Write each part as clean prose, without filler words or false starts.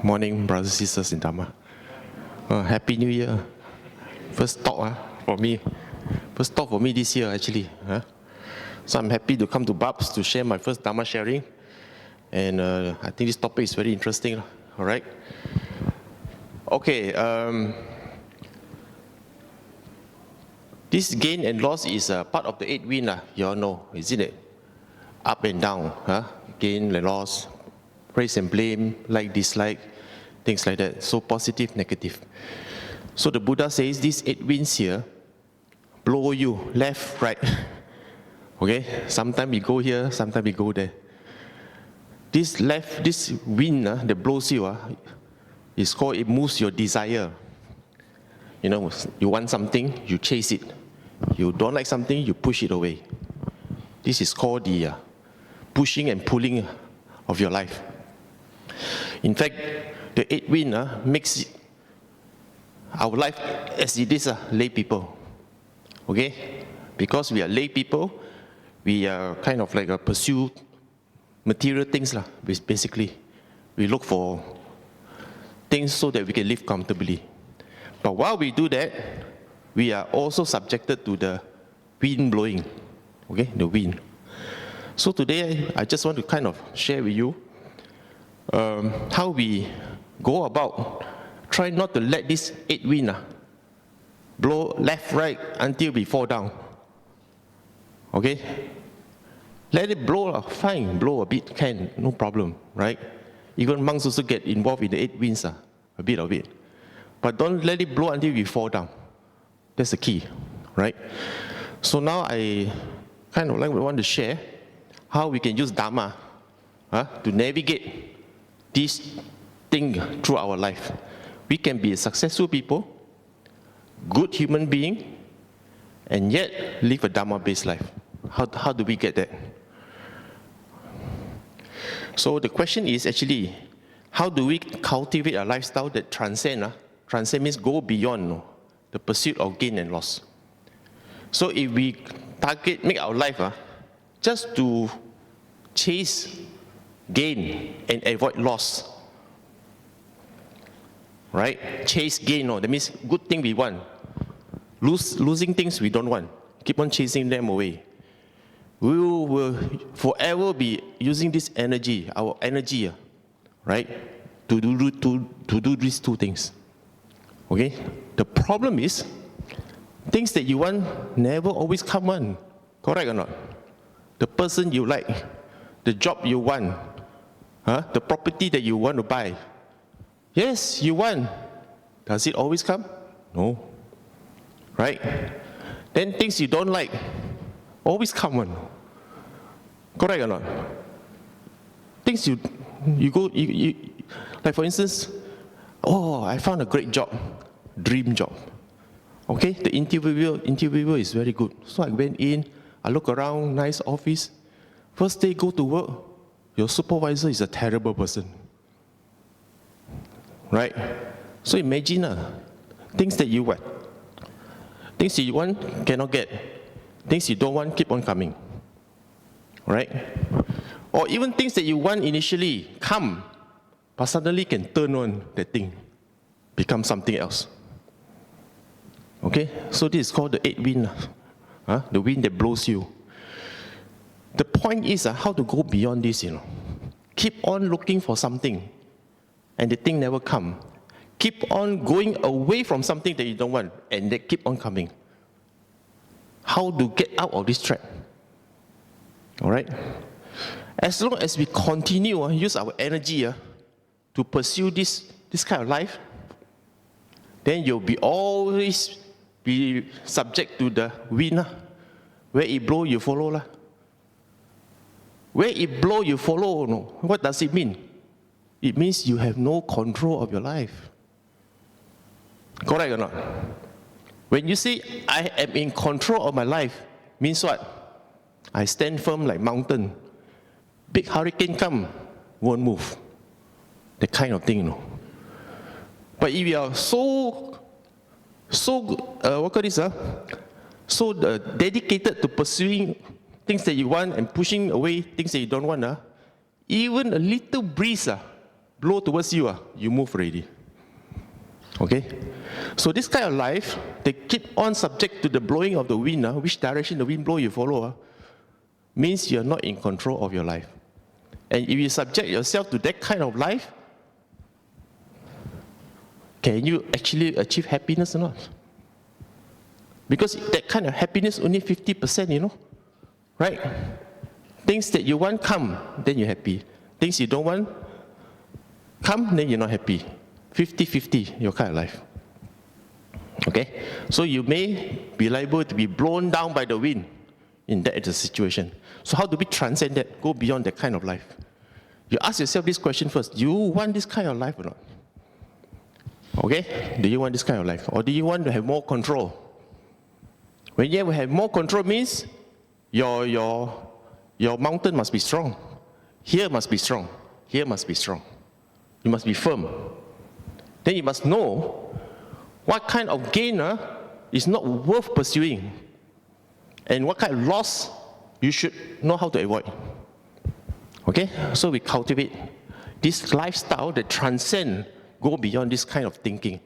Morning, brothers and sisters in Dhamma. Happy New Year. First talk for me. First talk for me this year, actually. So I'm happy to come to Babs to share my first Dhamma sharing. And I think this topic is very interesting. All right? Okay. This gain and loss is part of the 8 wind. You all know, isn't it? Up and down. Gain and loss. Praise and blame, like, dislike, things like that. So positive, negative. So the Buddha says these 8 winds here blow you left, right. Okay? Sometimes we go here, sometimes we go there. This wind that blows you is called, it moves your desire. You know, you want something, you chase it. You don't like something, you push it away. This is called the pushing and pulling of your life. In fact, the 8 wind makes our life as it is lay people. Okay? Because we are lay people, we are kind of like pursue material things, basically. We look for things so that we can live comfortably. But while we do that, we are also subjected to the wind blowing. Okay? The wind. So today, I just want to kind of share with you how we go about trying not to let this 8 wind blow left, right until we fall down. Okay? Let it blow, fine, blow a bit, can, no problem, right? Even monks also get involved in the 8 winds, a bit of it. But don't let it blow until we fall down. That's the key, right? So now I kind of want to share how we can use Dhamma to navigate this thing through our life. We can be successful people, good human being, and yet live a Dhamma-based life. How do we get that? So the question is actually, how do we cultivate a lifestyle that transcend? Transcend means go beyond the pursuit of gain and loss. So if we make our life just to chase gain and avoid loss, right? Chase gain, that means good thing we want. Losing things we don't want. Keep on chasing them away. We will forever be using this energy, our energy, right? To do these 2 things. Okay? The problem is, things that you want never always come on. Correct or not? The person you like, the job you want, the property that you want to buy. Yes, you want. Does it always come? No. Right? Then things you don't like always come on. Correct or not? Things you like for instance, I found a great job, dream job. Okay, the interviewer is very good. So I went in, I look around, nice office. First day, go to work, your supervisor is a terrible person. Right? So imagine things that you want. Things that you want, cannot get. Things you don't want, keep on coming. Right? Or even things that you want initially come, but suddenly can turn on that thing, become something else. Okay? So this is called the 8 wind. The wind that blows you. The point is how to go beyond this, Keep on looking for something, and the thing never come. Keep on going away from something that you don't want, and they keep on coming. How to get out of this trap? All right? As long as we continue, use our energy to pursue this kind of life, then you'll always be subject to the wind. Where it blow, you follow. Where it blow, you follow. No. What does it mean? It means you have no control of your life. Correct or not? When you say, I am in control of my life, means what? I stand firm like mountain. Big hurricane come, won't move. That kind of thing, But if you are so dedicated to pursuing things that you want and pushing away things that you don't want, even a little breeze blow towards you, you move already. Okay? So this kind of life, they keep on subject to the blowing of the wind, which direction the wind blow you follow, means you're not in control of your life. And if you subject yourself to that kind of life, can you actually achieve happiness or not? Because that kind of happiness only 50%, right? Things that you want come, then you're happy. Things you don't want come, then you're not happy. 50-50, your kind of life. Okay? So you may be liable to be blown down by the wind in that situation. So how do we transcend that, go beyond that kind of life? You ask yourself this question first. Do you want this kind of life or not? Okay? Do you want this kind of life? Or do you want to have more control? When you have more control means your mountain must be strong. Here must be strong. Here must be strong. You must be firm. Then you must know what kind of gain is not worth pursuing, and what kind of loss you should know how to avoid. Okay? So we cultivate this lifestyle that transcends, go beyond this kind of thinking.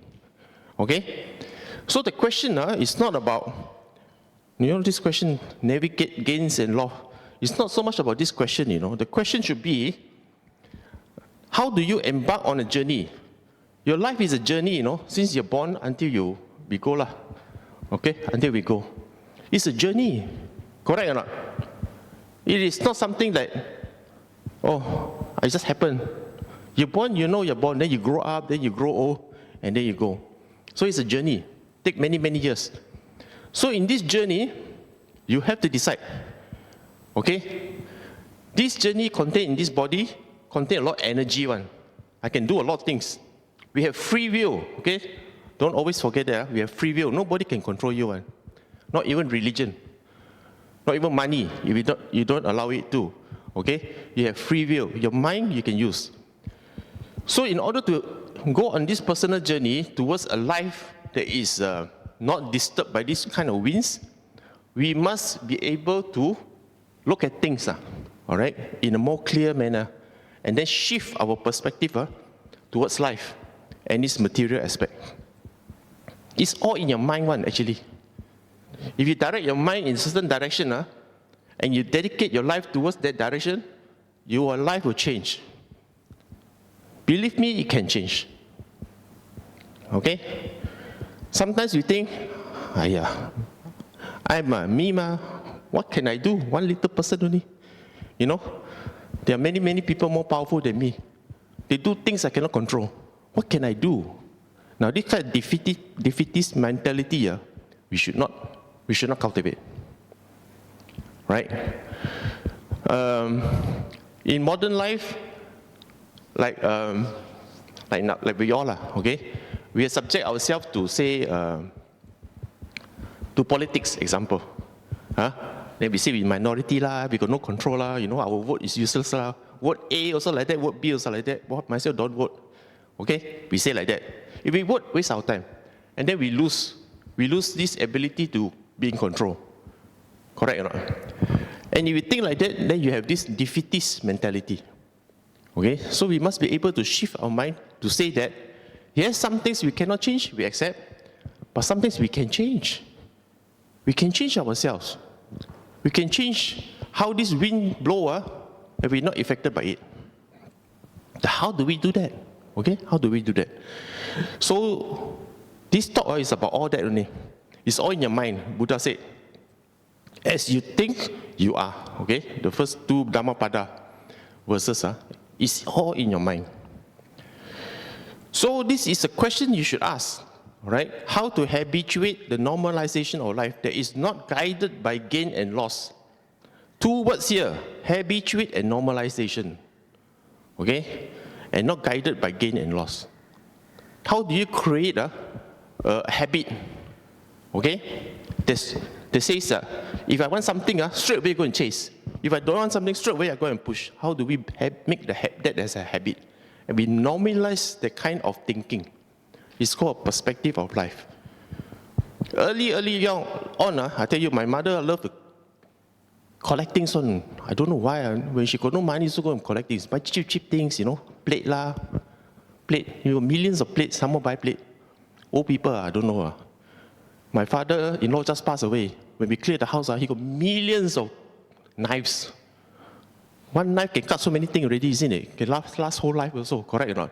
Okay? So the question is not about, this question, navigate gains and loss. It's not so much about this question, The question should be, how do you embark on a journey? Your life is a journey, since you're born until we go lah. Okay? Until we go. It's a journey. Correct or not? It is not something that, it just happened. You're born, you're born, then you grow up, then you grow old, and then you go. So it's a journey. Take many, many years. So in this journey, you have to decide. Okay? This journey contained in this body, contain a lot of energy one. I can do a lot of things. We have free will, okay? Don't always forget that. We have free will. Nobody can control you one. Not even religion. Not even money, if you don't allow it to. Okay? You have free will. Your mind you can use. So in order to go on this personal journey towards a life that is not disturbed by this kind of winds, we must be able to look at things, all right, in a more clear manner, and then shift our perspective towards life and its material aspect. It's all in your mind one, actually. If you direct your mind in a certain direction, and you dedicate your life towards that direction, your life will change. Believe me, it can change. Okay? Sometimes we think, I'm a me, what can I do? One little person only. There are many, many people more powerful than me. They do things I cannot control. What can I do? Now, this kind of defeatist mentality, we should not cultivate. Right? In modern life, like we all okay? We subject ourselves to, say, to politics, example. Then we say we minority we got no control our vote is useless Vote A also like that, vote B also like that. Myself don't vote. Okay? We say like that. If we vote, waste our time. And then we lose this ability to be in control. Correct or not? And if you think like that, then you have this defeatist mentality. Okay? So we must be able to shift our mind to say that, yes, some things we cannot change, we accept. But some things we can change. We can change ourselves. We can change how this wind blows if we're not affected by it. How do we do that? Okay? How do we do that? So, this talk is about all that only. It's all in your mind. Buddha said, as you think, you are. Okay? The first two Dhammapada verses, it's all in your mind. So, this is a question you should ask. Right? How to habituate the normalization of life that is not guided by gain and loss. Two words here, habituate and normalization. Okay? And not guided by gain and loss. How do you create a habit? Okay? That says, if I want something, straight away go and chase. If I don't want something, straight away I go and push. How do we make that as a habit? And we normalize that kind of thinking. It's called a perspective of life. Early on, I tell you, my mother loved collecting son. I don't know why. When she got no money, she go and collect things. Buy cheap things, plate plate. You got millions of plates. Some more buy plate. Old people, I don't know. My father-in-law just passed away. When we cleared the house, he got millions of knives. One knife can cut so many things already, isn't it? Can last whole life also, correct or not?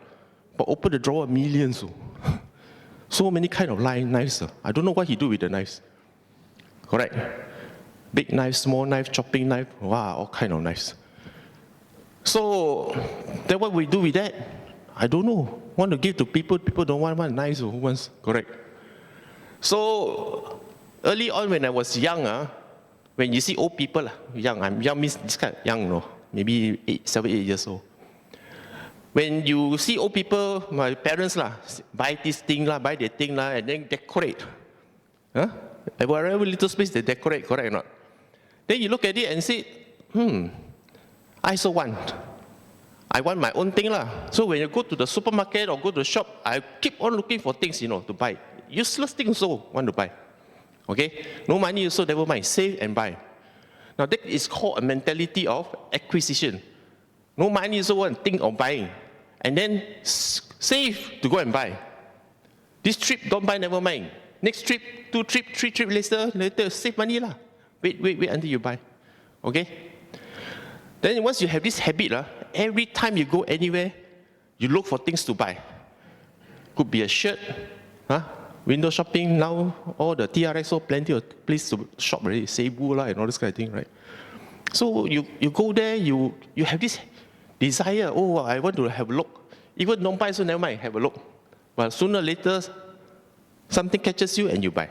But open the drawer, millions. So many kind of knives. I don't know what he do with the knives. Correct? Big knife, small knife, chopping knife. Wow, all kind of knives. So, then what we do with that? I don't know. Want to give to people, people don't want knives. Who wants? Correct. So, early on when I was young, when you see old people, young, I'm young means this kind of young, no? Maybe 7, 8 years old. When you see old people, my parents buy this thing, buy that thing, and then decorate. Wherever little space they decorate, correct or not? Then you look at it and say, I also want. I want my own thing. So when you go to the supermarket or go to the shop, I keep on looking for things, to buy. Useless things also want to buy. Okay? No money also, never mind. Save and buy. Now that is called a mentality of acquisition. No money also want to think of buying. And then save to go and buy. This trip, don't buy, never mind. Next trip, 2 trip, 3 trip later, save money Wait until you buy. Okay? Then once you have this habit, every time you go anywhere, you look for things to buy. Could be a shirt, window shopping now, all the TRXO, plenty of place to shop already, Cebu and all this kind of thing, right? So you go there, you have this desire, I want to have a look. Even don't buy, so never mind, have a look. But sooner or later, something catches you and you buy.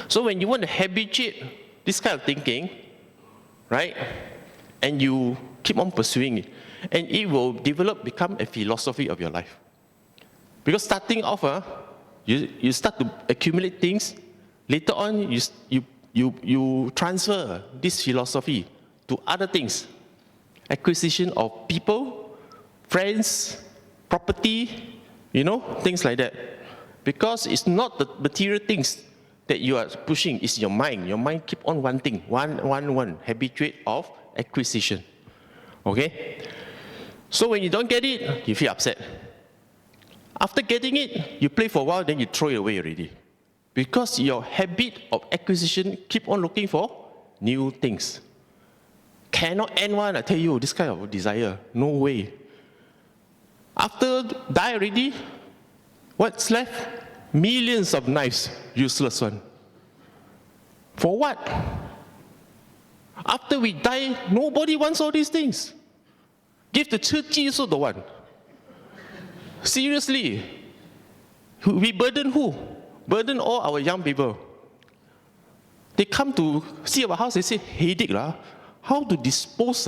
So when you want to habituate this kind of thinking, right, and you keep on pursuing it, and it will become a philosophy of your life. Because starting off, you start to accumulate things. Later on, you transfer this philosophy to other things. Acquisition of people, friends, property, things like that. Because it's not the material things that you are pushing, it's your mind. Your mind keep on wanting, one, habituate of acquisition. Okay? So when you don't get it, you feel upset. After getting it, you play for a while, then you throw it away already. Because your habit of acquisition keep on looking for new things. Cannot end one, I tell you, this kind of desire. No way. After die already, what's left? Millions of knives, useless one. For what? After we die, nobody wants all these things. Give the church also the one. Seriously. We burden who? Burden all our young people. They come to see our house, they say, headache how to dispose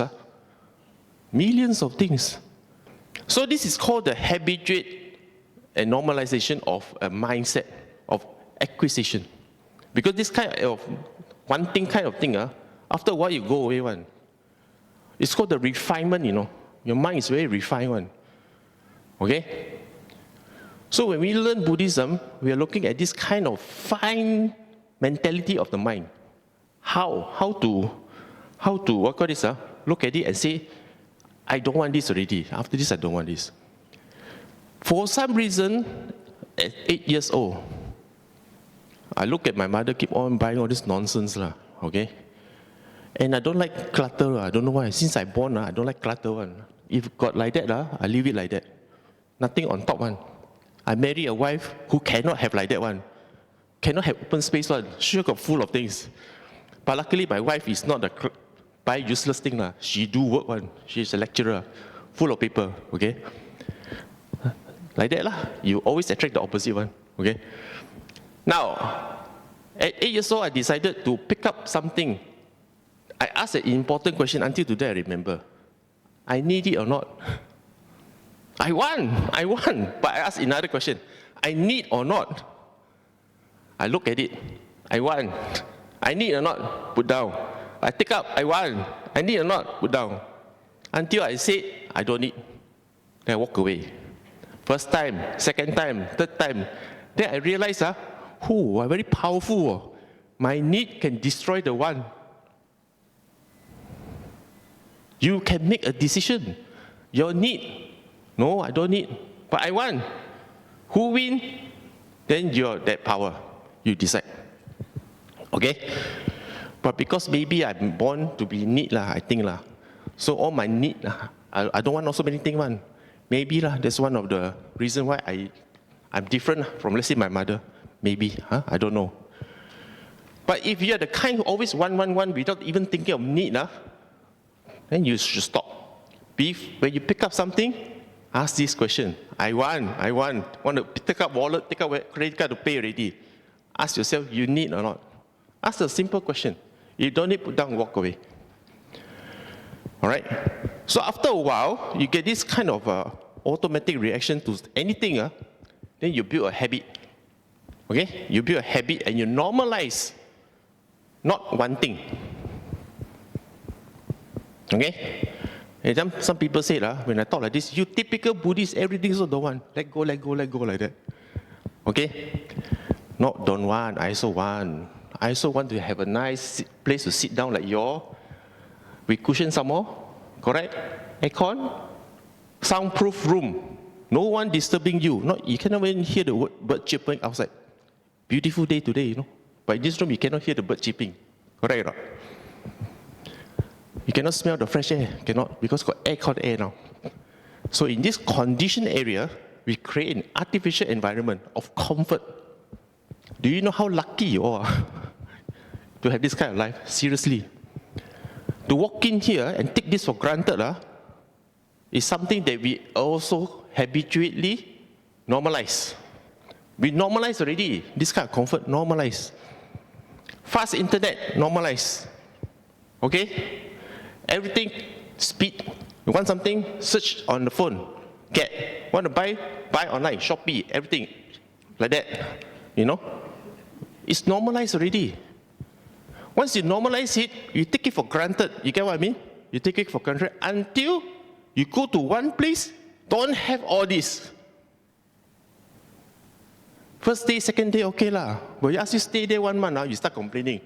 millions of things. So this is called the habituate and normalization of a mindset of acquisition. Because this kind of one thing kind of thing, after a while you go away one. It's called the refinement, Your mind is very refined one. Okay? So when we learn Buddhism, we are looking at this kind of fine mentality of the mind. How to look at it and say, I don't want this already. After this, I don't want this. For some reason, at 8 years old, I look at my mother keep on buying all this nonsense, okay? And I don't like clutter, I don't know why. Since I born, I don't like clutter one. If got like that, I leave it like that. Nothing on top one. I marry a wife who cannot have like that one. Cannot have open space one. She got full of things. But luckily, my wife is not buy useless thing. She do work one. She's a lecturer. Full of paper, okay? Like that, you always attract the opposite one, okay? Now, at 8 years old, I decided to pick up something. I asked an important question. Until today, I remember. I need it or not? I want. But I asked another question. I need or not? I look at it. I want. I need or not? Put down. I take up. I want. I need or not? Put down. Until I said, I don't need. Then I walk away. First time, second time, third time. Then I realized, I'm very powerful. My need can destroy the one. You can make a decision. Your need, no, I don't need. but I want. Who win? Then you're that power. You decide. Okay? But because maybe I'm born to be neat, I think. So all my need, I don't want also many things. Maybe that's one of the reasons why I'm different from, let's say, my mother. Maybe, I don't know. But if you're the kind who always want without even thinking of need, then you should stop. When you pick up something, ask this question. I want to pick up wallet, take out credit card to pay already. Ask yourself, you need or not? Ask a simple question. You don't need to put down, walk away. All right? So after a while, you get this kind of automatic reaction to anything, then you build a habit. Okay? You build a habit and you normalize not wanting. Okay? And some people say, when I talk like this, you typical Buddhist, everything also don't want. Let go, like that. Okay? Not don't want, I also want. I also want to have a nice place to sit down like yours, with cushion some more, correct? Aircon, soundproof room. No one disturbing you. You cannot even hear the bird chirping outside. Beautiful day today, But in this room, you cannot hear the bird chirping. Correct or not? You cannot smell the fresh air. Cannot, because got aircon air now. So in this conditioned area, we create an artificial environment of comfort. Do you know how lucky you are to have this kind of life? Seriously. To walk in here and take this for granted is something that we also habitually normalize. We normalize already. This kind of comfort, normalize. Fast internet, normalize. Okay? Everything, speed. You want something, search on the phone. Get. Want to buy online, Shopee, everything. Like that. It's normalized already. Once you normalize it, you take it for granted. You get what I mean? You take it for granted until you go to one place, don't have all this. First day, second day, okay lah. But you ask you stay there 1 month now, you start complaining.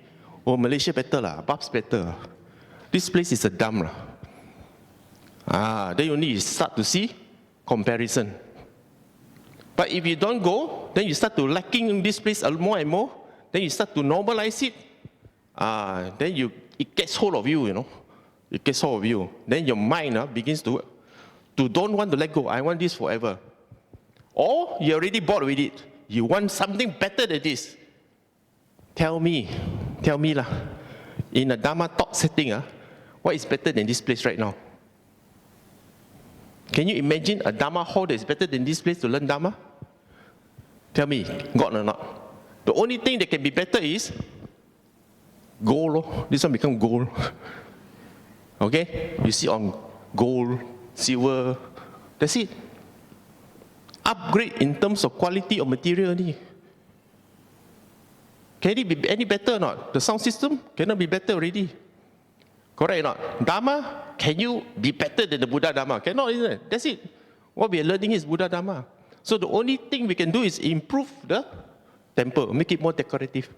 Oh, Malaysia better lah, Babs better. This place is a dump lah. Then only you start to see comparison. But if you don't go, then you start to lacking this place more and more. Then you start to normalize it. Then it gets hold of you, It gets hold of you. Then your mind begins to don't want to let go. I want this forever. Or you're already bored with it. You want something better than this. Tell me lah. In a Dhamma talk setting, what is better than this place right now? Can you imagine a Dhamma hall that is better than this place to learn Dhamma? Tell me, got or not? The only thing that can be better is gold. This one become gold. Okay? You see on gold, silver. That's it. Upgrade in terms of quality of material. Can it be any better or not? The sound system cannot be better already. Correct or not? Dhamma, can you be better than the Buddha Dhamma? Cannot, isn't it? That's it. What we are learning is Buddha Dhamma. So the only thing we can do is improve the temple, make it more decorative.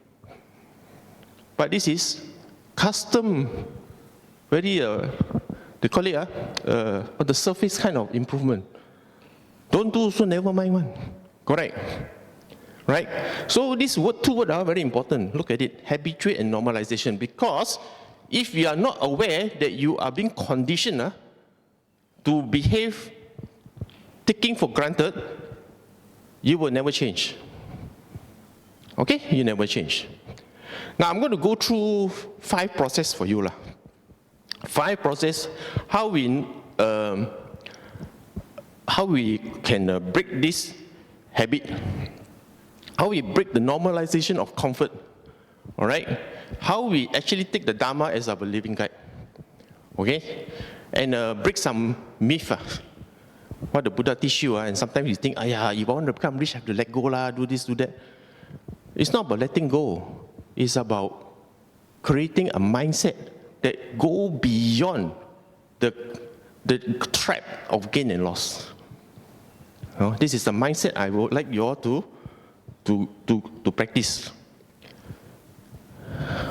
But this is custom, very, they call it on the surface kind of improvement. Don't do so, never mind one. Correct? Right? So these two words are very important. Look at it, habituate and normalization. Because if you are not aware that you are being conditioned to behave taking for granted, you will never change. Okay? You never change. Now I'm going to go through 5 processes for you. 5 processes, how we can break this habit. How we break the normalization of comfort. All right? How we actually take the Dhamma as our living guide. Okay? And break some myth. What the Buddha teach you. And sometimes you think, if I want to become rich, I have to let go, do this, do that. It's not about letting go. It's about creating a mindset that go beyond the trap of gain and loss. This is the mindset I would like you all to practice.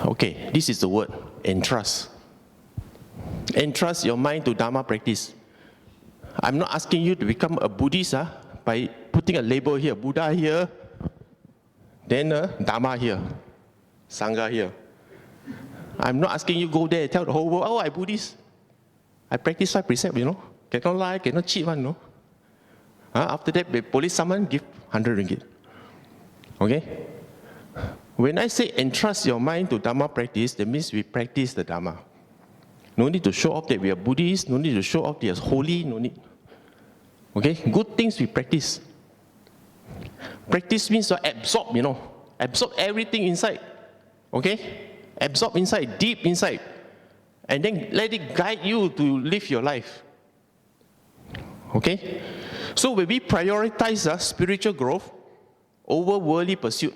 Okay, this is the word, entrust. Entrust your mind to Dhamma practice. I'm not asking you to become a Buddhist by putting a label here, Buddha here, then Dhamma here, Sangha here. I'm not asking you go there, tell the whole world, oh, I'm Buddhist. I practice 5 precepts, Cannot lie, cannot cheat one, no? After that, the police summon, give 100 ringgit. Okay? When I say entrust your mind to Dhamma practice, that means we practice the Dhamma. No need to show off that we are Buddhist, no need to show off that we are holy, no need. Okay? Good things we practice. Practice means to absorb, Absorb everything inside. Okay? Absorb inside, deep inside. And then let it guide you to live your life. Okay? So when we prioritize spiritual growth over worldly pursuit,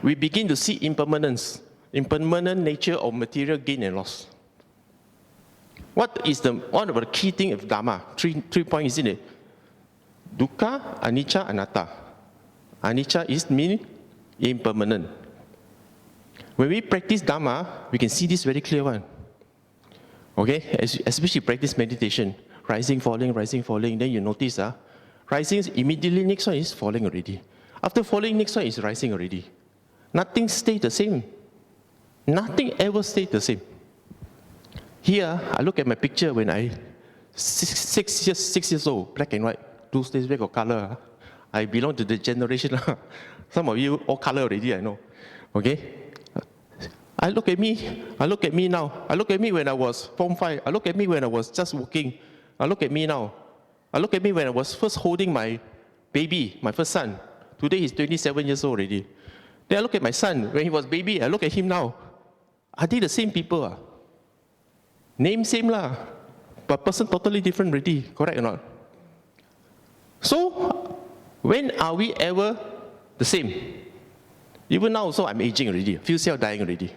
we begin to see impermanent nature of material gain and loss. What is one of the key things of Dhamma? Three points, isn't it? Dukkha, anicca, anatta. Anicca is meaning impermanent. When we practice Dhamma, we can see this very clear one. Okay? Especially practice meditation. Rising, falling, then you notice, rising, immediately next one is falling already. After falling, next one is rising already. Nothing stays the same. Nothing ever stays the same. Here, I look at my picture when I 6 years old, black and white. 2 days back of color. I belong to the generation. Some of you all color already, I know. Okay? I look at me now. I look at me when I was Form 5. I look at me when I was just working. I look at me now. I look at me when I was first holding my baby, my first son. Today he's 27 years old already. Then I look at my son when he was baby. I look at him now. Are they the same people? Name same lah, but person totally different already. Correct or not? So, when are we ever the same? Even now also I'm aging already. Few cells dying already.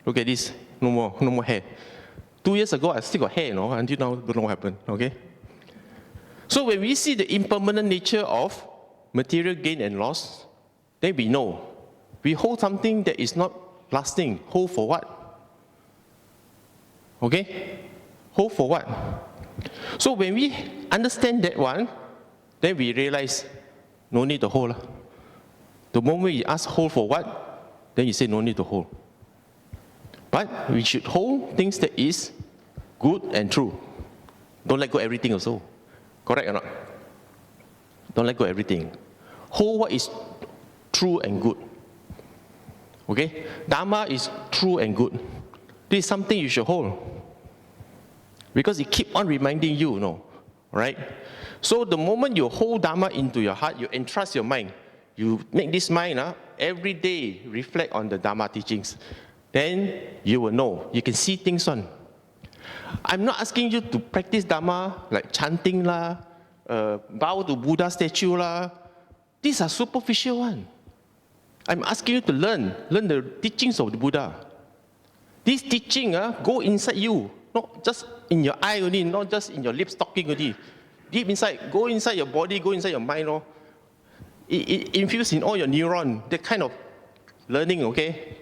Look at this. No more hair. 2 years ago, I still got hair, until now, don't know what happened, okay? So when we see the impermanent nature of material gain and loss, then we know. We hold something that is not lasting. Hold for what? Okay? Hold for what? So when we understand that one, then we realize, no need to hold. The moment you ask hold for what, then you say no need to hold. But we should hold things that is good and true. Don't let go everything also. Correct or not? Don't let go everything. Hold what is true and good. Okay? Dhamma is true and good. This is something you should hold. Because it keeps on reminding you, right? So the moment you hold Dhamma into your heart, you entrust your mind. You make this mind every day reflect on the Dhamma teachings. Then you will know. You can see things on. I'm not asking you to practice Dhamma like chanting bow to Buddha statue These are superficial ones. I'm asking you to learn the teachings of the Buddha. This teaching go inside you, not just in your eye only, not just in your lips talking only. Deep inside, go inside your body, go inside your mind. It infused in all your neurons, that kind of learning, okay?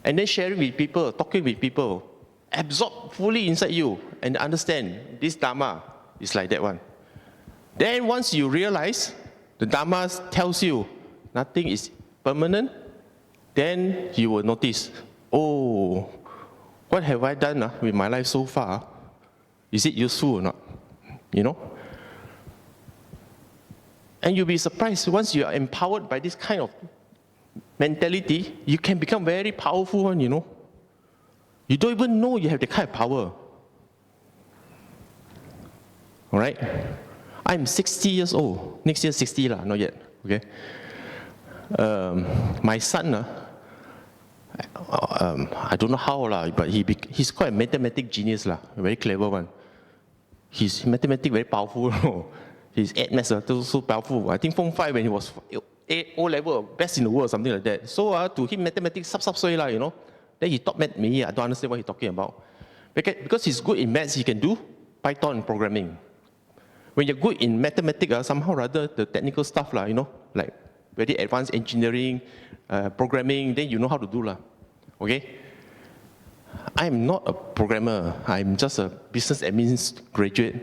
And then sharing with people, talking with people, absorb fully inside you and understand this Dhamma is like that one. Then once you realize the Dhamma tells you nothing is permanent, then you will notice, oh, what have I done with my life so far? Is it useful or not? And you'll be surprised once you are empowered by this kind of mentality, you can become very powerful one, You don't even know you have the kind of power. All right? I'm 60 years old. Next year 60 not yet. Okay? My son, I don't know how but he's quite a mathematic genius a very clever one. His mathematics very powerful. His maths so powerful. I think Form 5 when he was O level, best in the world, something like that. So to him mathematics Then he taught me. I don't understand what he's talking about. Because he's good in maths, he can do Python programming. When you're good in mathematics, somehow rather the technical stuff like very advanced engineering, programming, then you know how to do Okay? I'm not a programmer. I'm just a business admin graduate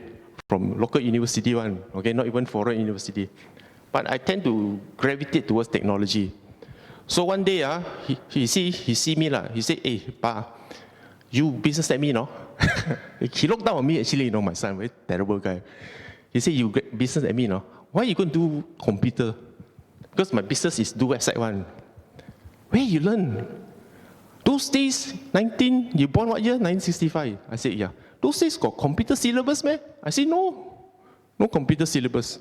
from local university one, okay, not even foreign university. But I tend to gravitate towards technology. So one day, he see me, he said, hey, Pa, you business admin, no? He looked down on me, actually, my son, very terrible guy. He said, you business admin, no? Why you going to do computer? Because my business is do website one. Where you learn? Those days, you born what year? 1965. I said, yeah. Those days got computer syllabus, man? I said, no. No computer syllabus.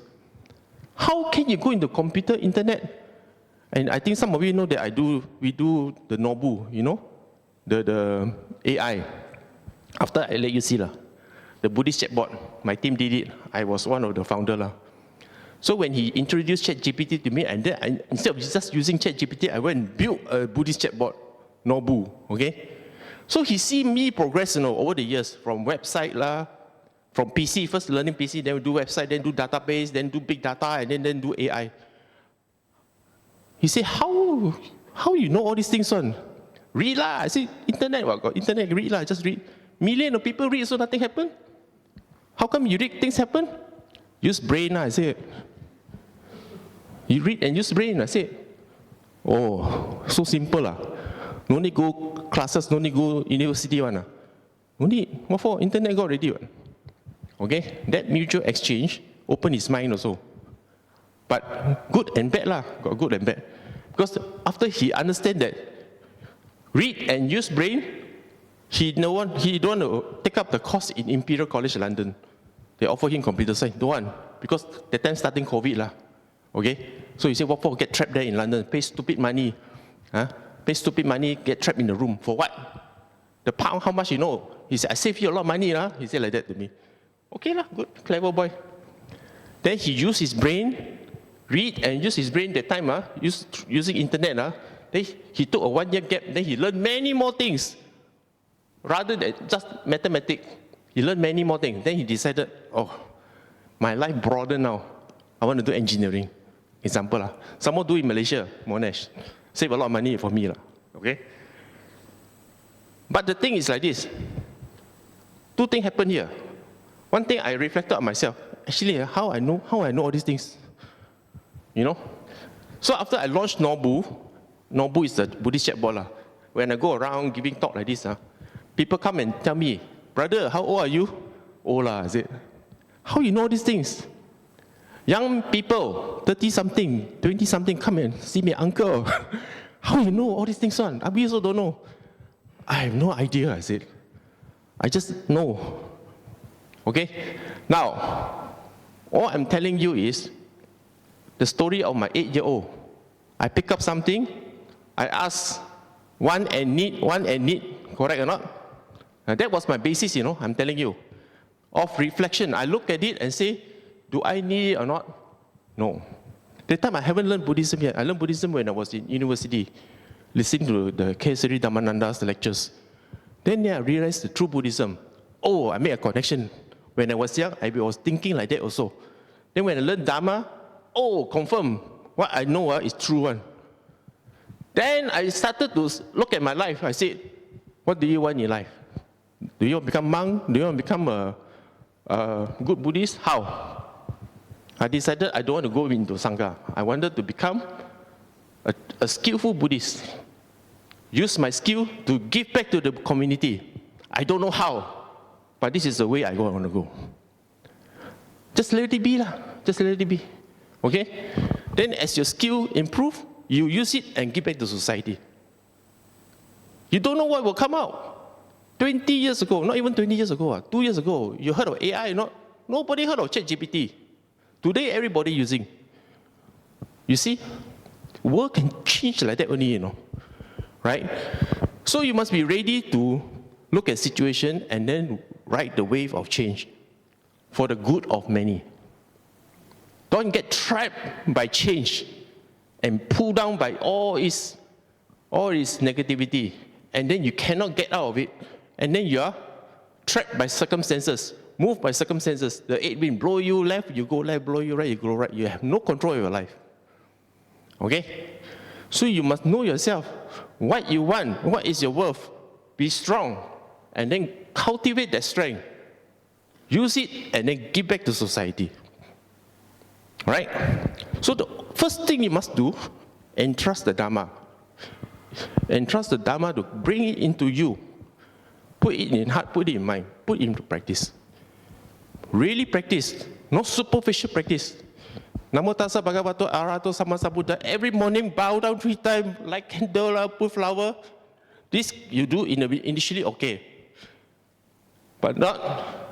How can you go into computer, internet? And I think some of you know that we do the Nobu, the AI. After I let you see, the Buddhist chatbot, my team did it. I was one of the founders. So when he introduced ChatGPT to me, and then instead of just using ChatGPT, I went and built a Buddhist chatbot, Nobu, okay? So he see me progress, over the years, from website, from PC, first learning PC, then do website, then do database, then do big data, and then do AI. He said, how you know all these things on? Read lah. I said, internet, got internet, read lah, just read. Millions of people read, so nothing happen. How come you read, things happen? Use brain, I said. You read and use brain, I said. Oh, so simple lah. No need go classes, no need go university one. No need, what for? Internet got already one. Okay, that mutual exchange open his mind also. But good and bad lah, got good and bad. Because after he understand that read and use brain, he don't want to take up the course in Imperial College London. They offer him computer science, don't want, because that time starting COVID lah. Okay, so he said, what for? Get trapped there in London, pay stupid money, pay stupid money, get trapped in the room for what? The pound, how much you know? He said, I save you a lot of money lah. He said like that to me. Okay lah, good, clever boy. Then he used his brain, read and use his brain that time, using internet. Then he took a 1 year gap, then he learned many more things. Rather than just mathematics, he learned many more things. Then he decided, oh, my life broadened now. I want to do engineering. Example, some more do in Malaysia, Monash. Save a lot of money for me, okay? But the thing is like this. Two things happen here. One thing I reflected on myself. Actually, how I know all these things. So after I launched Nobu is the Buddhist chatbot. When I go around giving talk like this, people come and tell me, brother, how old are you? Old lah, is it? How you know these things? Young people, 30-something, 20-something, come and see me, uncle. How you know all these things on? I also don't know. I have no idea, I said. I just know. Okay? Now, all I'm telling you is the story of my 8-year-old. I pick up something, I ask want and need, correct or not? And that was my basis, I'm telling you. Of reflection, I look at it and say, do I need it or not? No. That time I haven't learned Buddhism yet. I learned Buddhism when I was in university, listening to the Kesari Dhammananda's lectures. Then I realized the true Buddhism. Oh, I made a connection. When I was young, I was thinking like that also. Then when I learned Dhamma, oh, confirm, what I know is true one. Then I started to look at my life. I said, what do you want in life? Do you want to become monk? Do you want to become a good Buddhist? How? I decided I don't want to go into Sangha. I wanted to become a skillful Buddhist. Use my skill to give back to the community. I don't know how, but this is the way I want to go. Just let it be lah. Just let it be. Okay? Then as your skill improve, you use it and give back to society. You don't know what will come out. 20 years ago, not even 20 years ago, 2 years ago, you heard of AI, nobody heard of ChatGPT. Today, everybody using. You see, world can change like that only, right? So you must be ready to look at situation and then ride the wave of change for the good of many. Don't get trapped by change and pulled down by all its negativity, and then you cannot get out of it, and then you are trapped by circumstances. Moved by circumstances. The 8 wind blow you left, you go left, blow you right, you go right. You have no control of your life. Okay? So you must know yourself, what you want, what is your worth. Be strong, and then cultivate that strength. use it, and then give back to society. Right? So the first thing you must do, entrust the Dhamma. Entrust the Dhamma to bring it into you. Put it in heart, put it in mind, put it into practice. Really practice, not superficial practice. Namo tassa bhagavato arahato sammasambuddha. Every morning bow down 3 times, light candle, put flower. This you do initially okay. But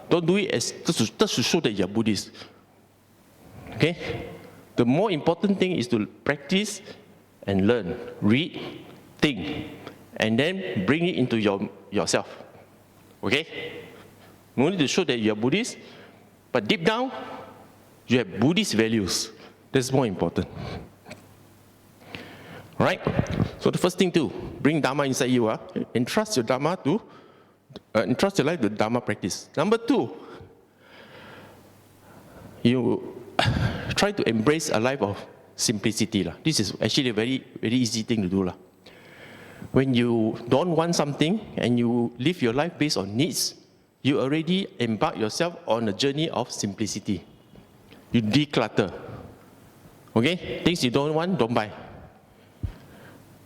don't do it as just to show that you're Buddhist. Okay? The more important thing is to practice and learn, read, think, and then bring it into yourself. Okay? No need to show that you're Buddhist, but deep down, you have Buddhist values. That's more important. Right? So the first thing to bring Dhamma inside you, entrust your Dhamma to entrust your life to Dhamma practice. Number 2, you try to embrace a life of simplicity. This is actually a very, very easy thing to do. When you don't want something and you live your life based on needs, you already embark yourself on a journey of simplicity. You declutter. Okay? Things you don't want, don't buy.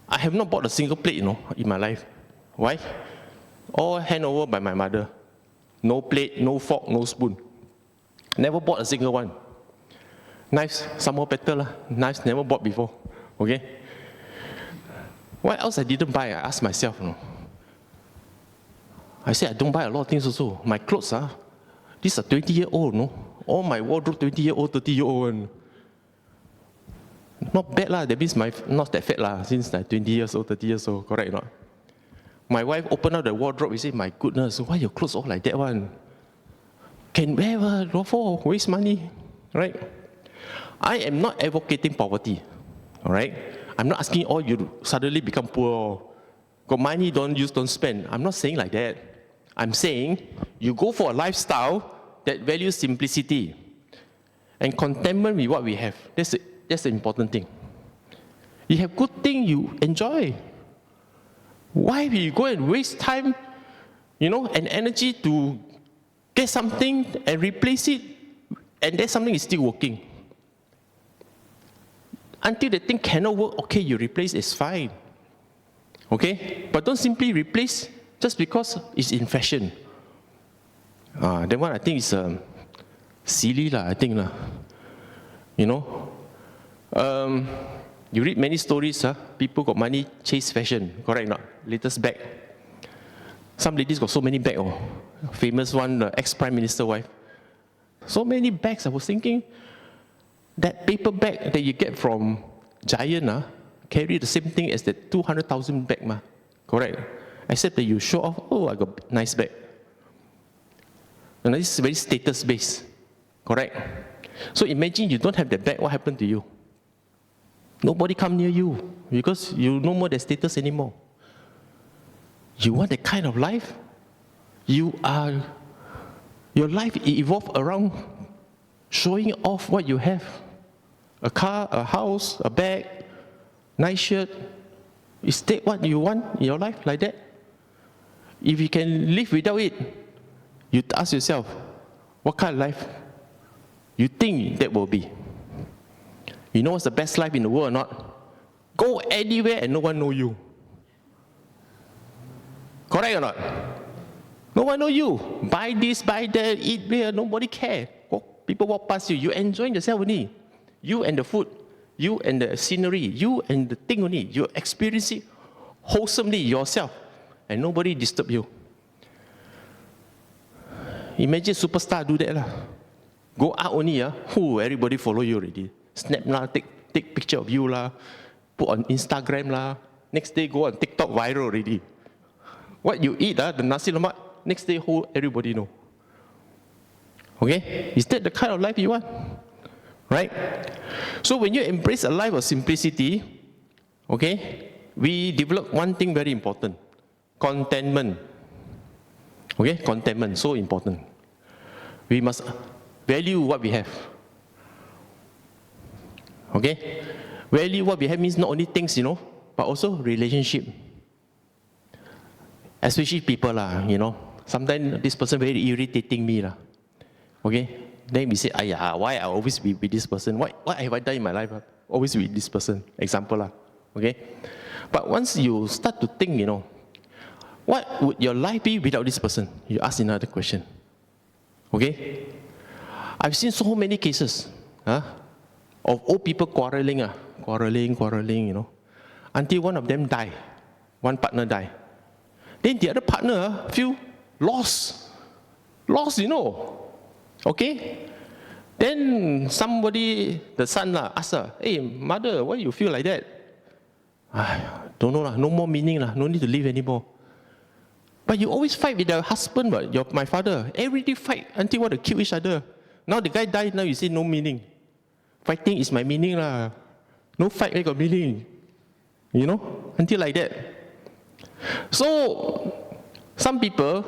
I have not bought a single plate, in my life. Why? All hand over by my mother. No plate, no fork, no spoon. Never bought a single one. Knives, some more better. Knives never bought before. Okay? What else I didn't buy? I asked myself. I said I don't buy a lot of things also. My clothes, these are 20-year-old, all my wardrobe 20-year-old, 30-year-old. Not bad that means not that fat since like 20 years old, 30 years old, correct or not? My wife opened up the wardrobe, we say, my goodness, why your clothes all like that one? Can wear, not for, waste money, right? I am not advocating poverty, all right? I'm not asking all you to suddenly become poor. Got money, don't use, don't spend. I'm not saying like that. I'm saying you go for a lifestyle that values simplicity and contentment with what we have. That's the important thing. You have good thing you enjoy. Why will you go and waste time, and energy to get something and replace it, and that something is still working? Until the thing cannot work, okay, you replace, it's fine. Okay? But don't simply replace just because it's in fashion. That one I think is silly, I think. You read many stories, people got money, chase fashion, correct or not? Latest bag. Some ladies got so many bags, famous one, the ex-prime minister wife. So many bags, I was thinking, that paper bag that you get from Jalan, carry the same thing as the 200,000 bag, correct? Except that you show off, I got a nice bag. And this is very status-based, correct? So imagine you don't have the bag, what happened to you? Nobody come near you because you no more the status anymore. You want that kind of life? Your life evolves around showing off what you have. A car, a house, a bag, nice shirt. Is that what you want in your life, like that? If you can live without it, you ask yourself, what kind of life you think that will be? You know what's the best life in the world or not? Go anywhere and no one know you. Correct or not? No one know you. Buy this, buy that, eat beer, nobody care. People walk past you, you're enjoying yourself only. You and the food, you and the scenery, you and the thing only. You experience it wholesomely yourself and nobody disturb you. Imagine superstar do that. Go out only, everybody follow you already. Snap take picture of you put on Instagram Next day go on TikTok viral already. What you eat, the nasi lemak, next day everybody know. Okay? Is that the kind of life you want? Right? So when you embrace a life of simplicity, okay, we develop one thing very important. Contentment. Okay? Contentment, so important. We must value what we have. Okay? Value what we have means not only things, but also relationship. Especially people, Sometimes this person very irritating me. Okay? Then we say, why I always be with this person? What have I done in my life? Always with this person. Example lah. Okay? But once you start to think, what would your life be without this person? You ask another question. Okay? I've seen so many cases of old people quarreling, until one of them die. One partner die. Then the other partner feel lost. Okay? Then somebody, the son ask her, hey, mother, why you feel like that? Don't know, no more meaning, no need to live anymore. But you always fight with your husband, my father. Every day fight until want to kill each other. Now the guy died, now you say no meaning. Fighting is my meaning. No fight, I got meaning. Until like that. So, some people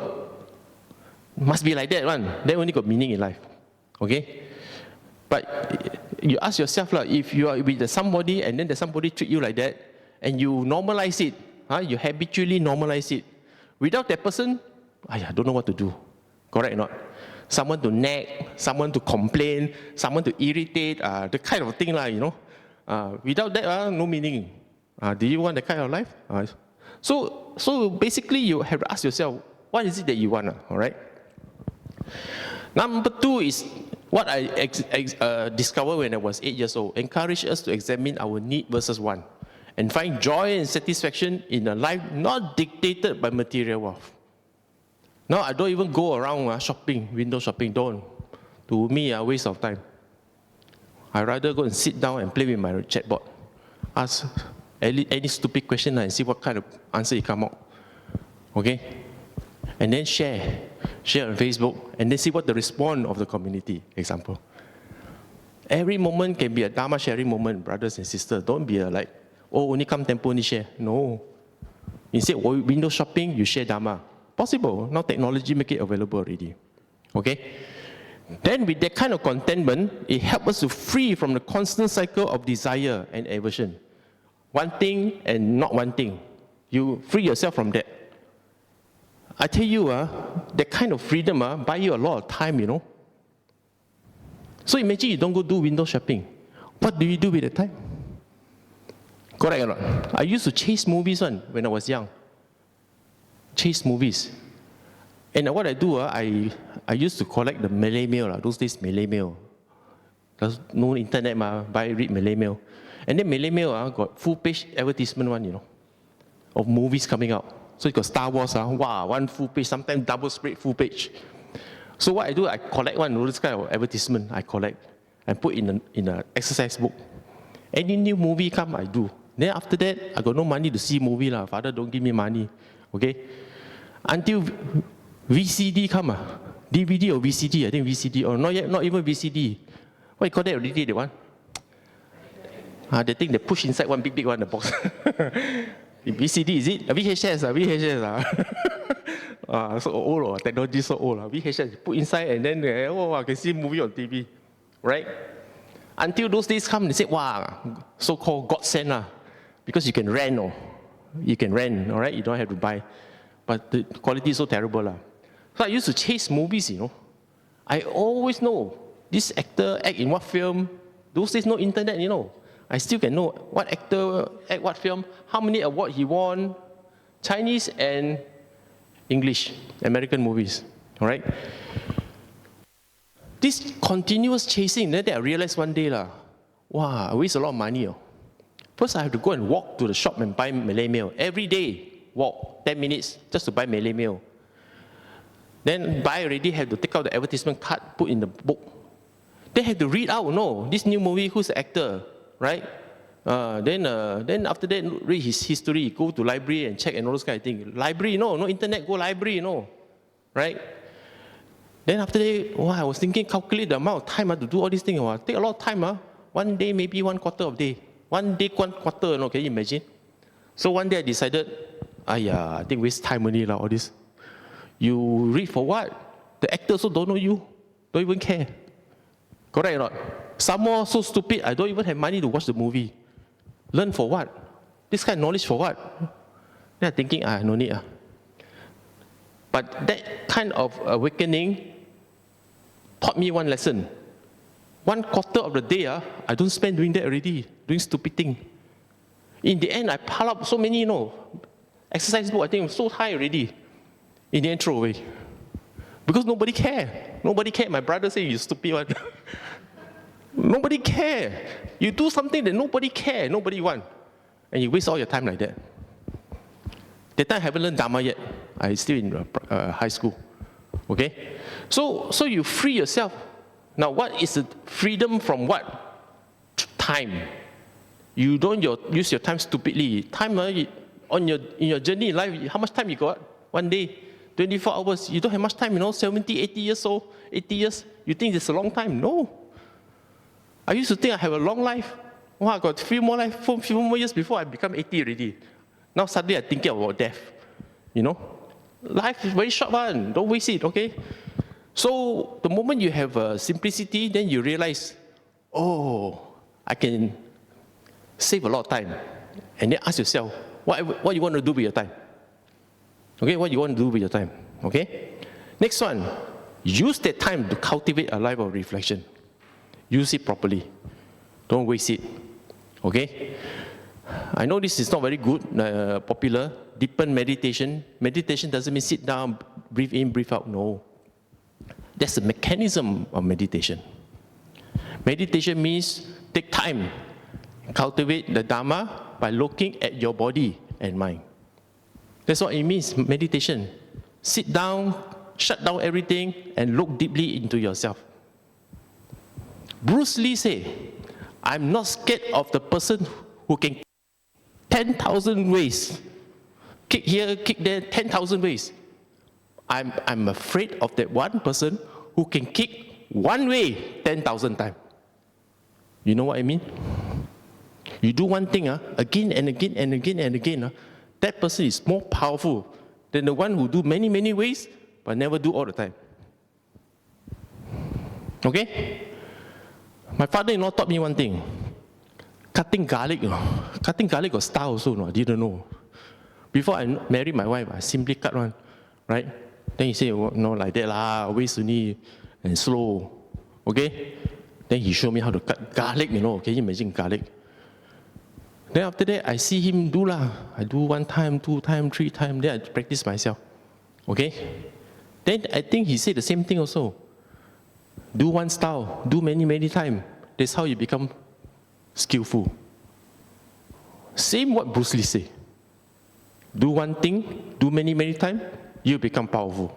must be like that one. They only got meaning in life. Okay? But you ask yourself, if you are with somebody and then there's somebody treat you like that, and you normalize it, you habitually normalize it. Without that person, I don't know what to do. Correct or not? Someone to nag, someone to complain, someone to irritate, the kind of thing, without that, no meaning. Do you want that kind of life? So basically, you have to ask yourself, what is it that you want? All right. Number 2 is what I discovered when I was 8 years old. Encourage us to examine our need versus want, and find joy and satisfaction in a life not dictated by material wealth. Now, I don't even go around shopping, window shopping, don't. To me, a waste of time. I rather go and sit down and play with my chatbot. Ask any stupid question and see what kind of answer it come out. Okay? And then share on Facebook, and then see what the response of the community, example. Every moment can be a Dharma sharing moment, brothers and sisters. Don't be only come temple, only share. No. Instead, window shopping, you share Dharma. Possible. Now technology make it available already. Okay? Then with that kind of contentment, it helps us to free from the constant cycle of desire and aversion. One thing and not one thing. You free yourself from that. I tell you, that kind of freedom buy you a lot of time, So imagine you don't go do window shopping. What do you do with the time? Correct or not? I used to chase movies when I was young. Chase movies. And what I do, I used to collect the Malay mail. Those days, Malay mail. There's no internet, read Malay mail. And then Malay mail got full page advertisement of movies coming out. So you got Star Wars, one full page, sometimes double spread full page. So what I do, I collect this kind of advertisement. I collect and put in an exercise book. Any new movie come, I do. Then after that, I got no money to see movie. Father don't give me money. Okay? Until VCD come. DVD or VCD, I think VCD, or not yet, not even VCD. What you call that already, the one? The thing they push inside one big one, the box. VCD, is it? VHS. So old, technology so old. VHS, put inside and then, I can see movie on TV. Right? Until those days come, they say, so-called godsend. Because you can rent, you can rent, all right? You don't have to buy. But the quality is so terrible. So I used to chase movies, I always know this actor act in what film. Those days, no internet, I still can know what actor act what film, how many awards he won, Chinese and English, American movies, all right? This continuous chasing, then I realized one day, I waste a lot of money. First, I have to go and walk to the shop and buy Malay mail. Every day, walk 10 minutes just to buy Malay mail. Then buy already, have to take out the advertisement card, put in the book. Then have to read out, this new movie, who's the actor, right? Then after that, read his history, go to library and check and all those kind of things. Library, no internet, go library, right? Then after that, I was thinking, calculate the amount of time to do all these things. Take a lot of time. One day, maybe 1/4 of day. One day, 1/4, can you imagine? So one day I decided, I think waste time only, all this. You read for what? The actor also don't know you, don't even care. Correct or not? Some more so stupid, I don't even have money to watch the movie. Learn for what? This kind of knowledge for what? Then I'm thinking, no need. But that kind of awakening taught me one lesson. 1/4 of the day, I don't spend doing that already, doing stupid thing. In the end, I pile up so many, exercise book, I think I'm so high already. In the end, throw away. Because nobody care. Nobody care. My brother say, you stupid one. Nobody care. You do something that nobody care, nobody want. And you waste all your time like that. That time I haven't learned Dhamma yet. I'm still in high school. Okay? So you free yourself. Now, what is the freedom from what? Time. You don't use your time stupidly. Time in your journey in life, how much time you got? One day, 24 hours. You don't have much time, 70, 80 years old, 80 years. You think it's a long time? No. I used to think I have a long life. Wow, I got a few more years before I become 80 already. Now suddenly I'm thinking about death. Life is very short one. Don't waste it, okay? So the moment you have simplicity, then you realize, I can save a lot of time. And then ask yourself, what you want to do with your time? Okay, what you want to do with your time? Okay? Next one, use that time to cultivate a life of reflection. Use it properly. Don't waste it. Okay? I know this is not very good, popular. Deepen meditation. Meditation doesn't mean sit down, breathe in, breathe out. No. That's the mechanism of meditation. Meditation means take time, cultivate the Dhamma by looking at your body and mind. That's what it means, meditation. Sit down, shut down everything, and look deeply into yourself. Bruce Lee said, I'm not scared of the person who can 10,000 ways. Kick here, kick there, 10,000 ways. I'm afraid of that one person who can kick one way 10,000 times. You know what I mean? You do one thing again and again and again and again. That person is more powerful than the one who do many, many ways but never do all the time. Okay? My father-in-law taught me one thing. Cutting garlic, Cutting garlic got style also, I didn't know. Before I married my wife, I simply cut one, right? Then he said, like that lah, always only and slow. Okay? Then he showed me how to cut garlic, Can you imagine garlic? Then after that, I see him do lah. I do 1 time, 2 time, 3 time. Then I practice myself. Okay? Then I think he said the same thing also. Do one style, do many, many times. That's how you become skillful. Same what Bruce Lee said. Do one thing, do many, many times, you become powerful.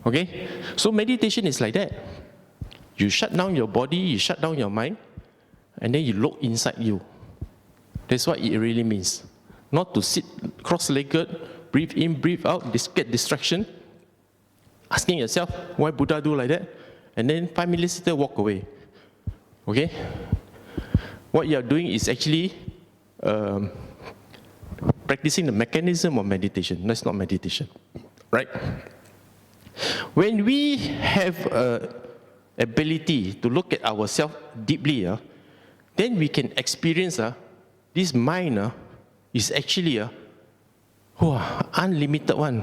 Okay? So meditation is like that. You shut down your body, you shut down your mind, and then you look inside you. That's what it really means. Not to sit cross-legged, breathe in, breathe out, get distraction. Asking yourself, why Buddha do like that? And then 5 minutes later, walk away. Okay? What you are doing is actually practicing the mechanism of meditation. That's not meditation. Right? When we have ability to look at ourselves deeply, then we can experience this mind is actually unlimited one.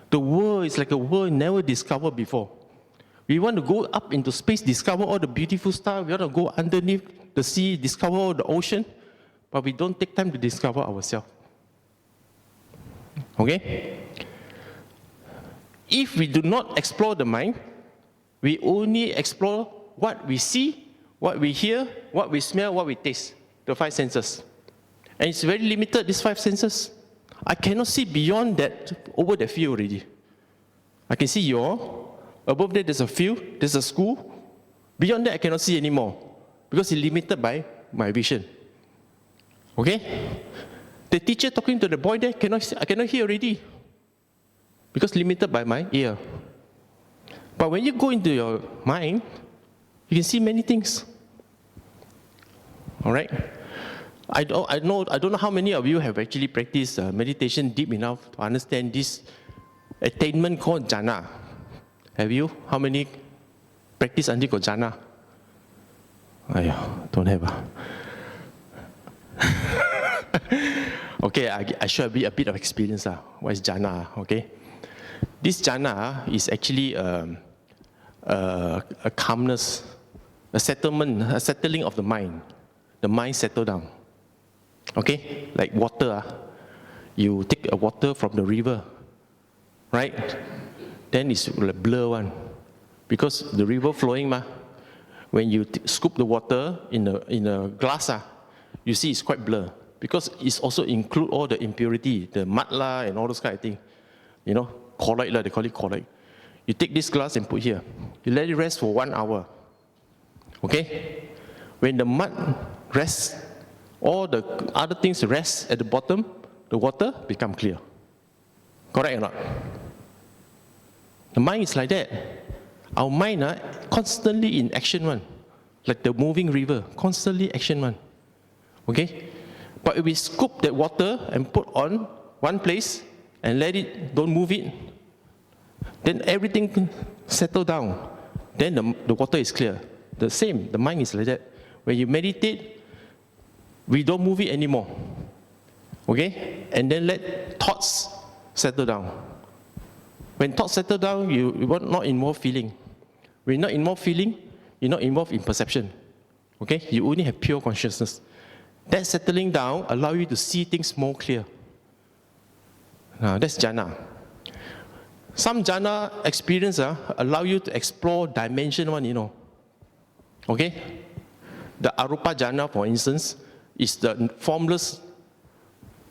The world is like a world never discovered before. We want to go up into space, discover all the beautiful stuff. We want to go underneath the sea, discover all the ocean. But we don't take time to discover ourselves. Okay? If we do not explore the mind, we only explore what we see, what we hear, what we smell, what we taste. The 5 senses. And it's very limited, these 5 senses. I cannot see beyond that, over the field already. I can see your. Above that, there's a field, there's a school. Beyond that, I cannot see anymore because it's limited by my vision. Okay? The teacher talking to the boy there, I cannot hear already because limited by my ear. But when you go into your mind, you can see many things. All right? I don't know how many of you have actually practiced meditation deep enough to understand this attainment called jhana. Have you? How many practice until got jhana? Don't have. Okay, I should have a bit of experience. What is jhana? Okay, this jhana is actually a calmness, a settlement, a settling of the mind. The mind settle down. Okay, like water. You take a water from the river, right? Then it's a blur one, because the river flowing When you scoop the water in a glass you see it's quite blur, because it's also include all the impurity, the mud and all those kind of thing. You know, colloid they call it colloid. You take this glass and put here. You let it rest for 1 hour. Okay? When the mud rests, all the other things rest at the bottom, the water become clear. Correct or not? The mind is like that. Our mind constantly in action one, like the moving river, constantly action one. Okay? But if we scoop that water and put on one place and let it, don't move it, then everything can settle down. Then the water is clear. The same, the mind is like that. When you meditate, we don't move it anymore. Okay? And then let thoughts settle down. When thoughts settle down, you will not involve feeling. When you're not involved feeling, you're not involved in perception. Okay? You only have pure consciousness. That settling down allows you to see things more clear. That's jhana. Some jhana experience allow you to explore dimension one, Okay? The arupa jhana, for instance, is the formless,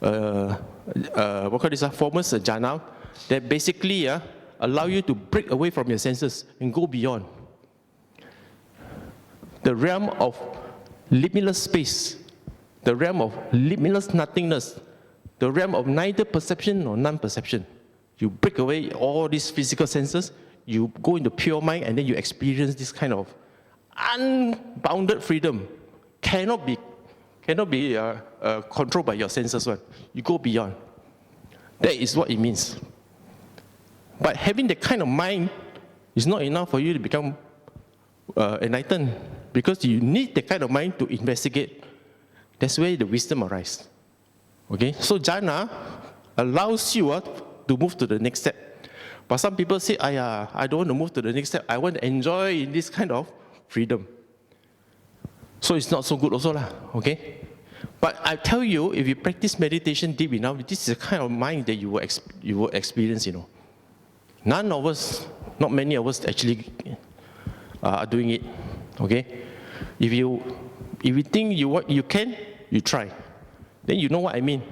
formless jhana that basically allow you to break away from your senses and go beyond. The realm of limitless space, the realm of limitless nothingness, the realm of neither perception nor non-perception. You break away all these physical senses, you go into pure mind, and then you experience this kind of unbounded freedom. Cannot be controlled by your senses one. You go beyond. That is what it means. But having that kind of mind is not enough for you to become enlightened, because you need that kind of mind to investigate. That's where the wisdom arises. Okay? So jhana allows you to move to the next step. But some people say, I don't want to move to the next step. I want to enjoy this kind of freedom. So it's not so good also okay? But I tell you, if you practice meditation deep enough, this is the kind of mind that you will experience, None of us, not many of us actually are doing it, okay? If you think you can, you try. Then you know what I mean.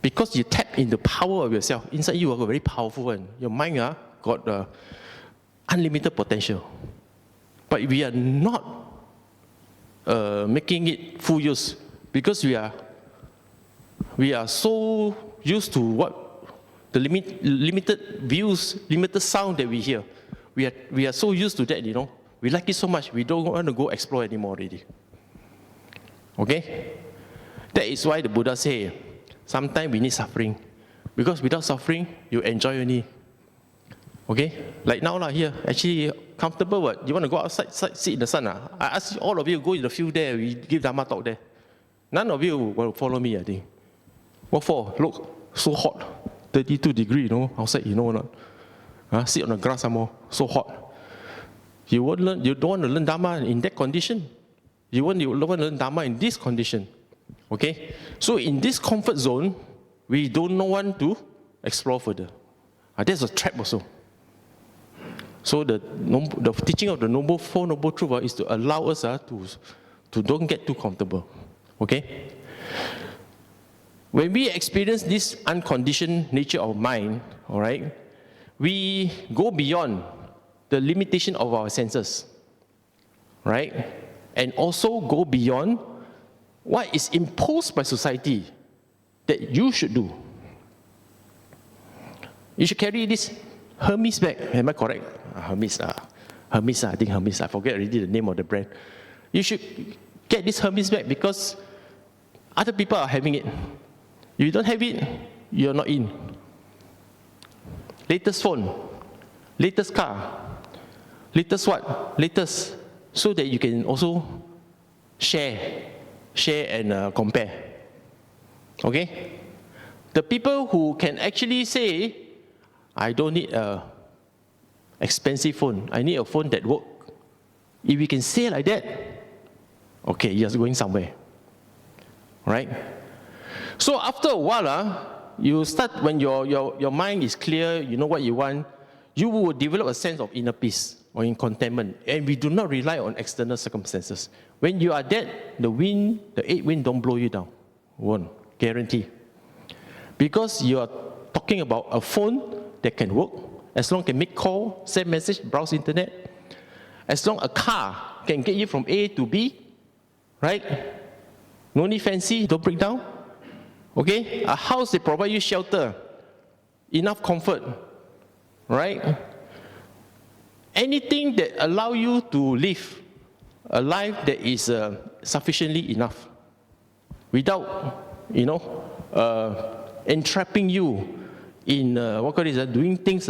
Because you tap in the power of yourself. Inside you are very powerful one. Your mind got unlimited potential. But we are not making it full use, because we are so used to what the limited views, limited sound that we hear. We are so used to that, We like it so much, we don't want to go explore anymore already. Okay? That is why the Buddha say, sometimes we need suffering. Because without suffering, you enjoy only. Okay? Like now here, actually comfortable what? You want to go outside, sit in the sun I ask all of you, go in the field there, we give Dhamma talk there. None of you will follow me, I think. What for? Look, so hot. 32 degrees, outside, or not? Sit on the grass some more, so hot. You don't want to learn Dhamma in that condition. You want to learn Dhamma in this condition. Okay? So in this comfort zone, we don't want to explore further. That's a trap also. So the teaching of the Four Noble Truths is to allow us to don't get too comfortable. Okay? When we experience this unconditioned nature of mind, all right, we go beyond the limitation of our senses, right? And also go beyond what is imposed by society that you should do. You should carry this Hermes bag. Am I correct? Hermes, I think Hermes. I forget already the name of the brand. You should get this Hermes bag because other people are having it. If you don't have it, you're not in. Latest phone, latest car, latest what? Latest, so that you can also share and compare. Okay? The people who can actually say, I don't need expensive phone. I need a phone that works. If we can say like that, okay, you're going somewhere. Right? So after a while, you start, when your mind is clear, you know what you want, you will develop a sense of inner peace or in contentment. And we do not rely on external circumstances. When you are dead, the wind, the eight wind don't blow you down. Won't. Guarantee. Because you are talking about a phone that can work, as long as can make call, send message, browse internet, as long a car can get you from A to B, right? No need fancy, don't break down. Okay? A house, they provide you shelter, enough comfort, right? Anything that allow you to live a life that is sufficiently enough, without, entrapping you in doing things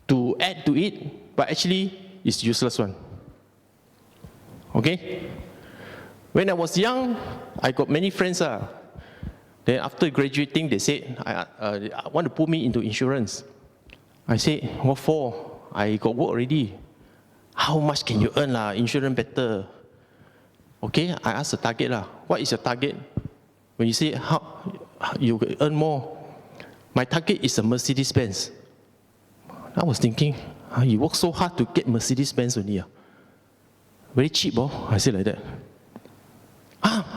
to add to it, but actually it's useless one. Okay? When I was young, I got many friends. Then after graduating, they said, I want to put me into insurance. I said, what for? I got work already. How much can you earn? Insurance better. Okay, I asked the target. What is your target? When you say, how you earn more? My target is a Mercedes-Benz. I was thinking, you work so hard to get Mercedes-Benz only. Very cheap, I said like that.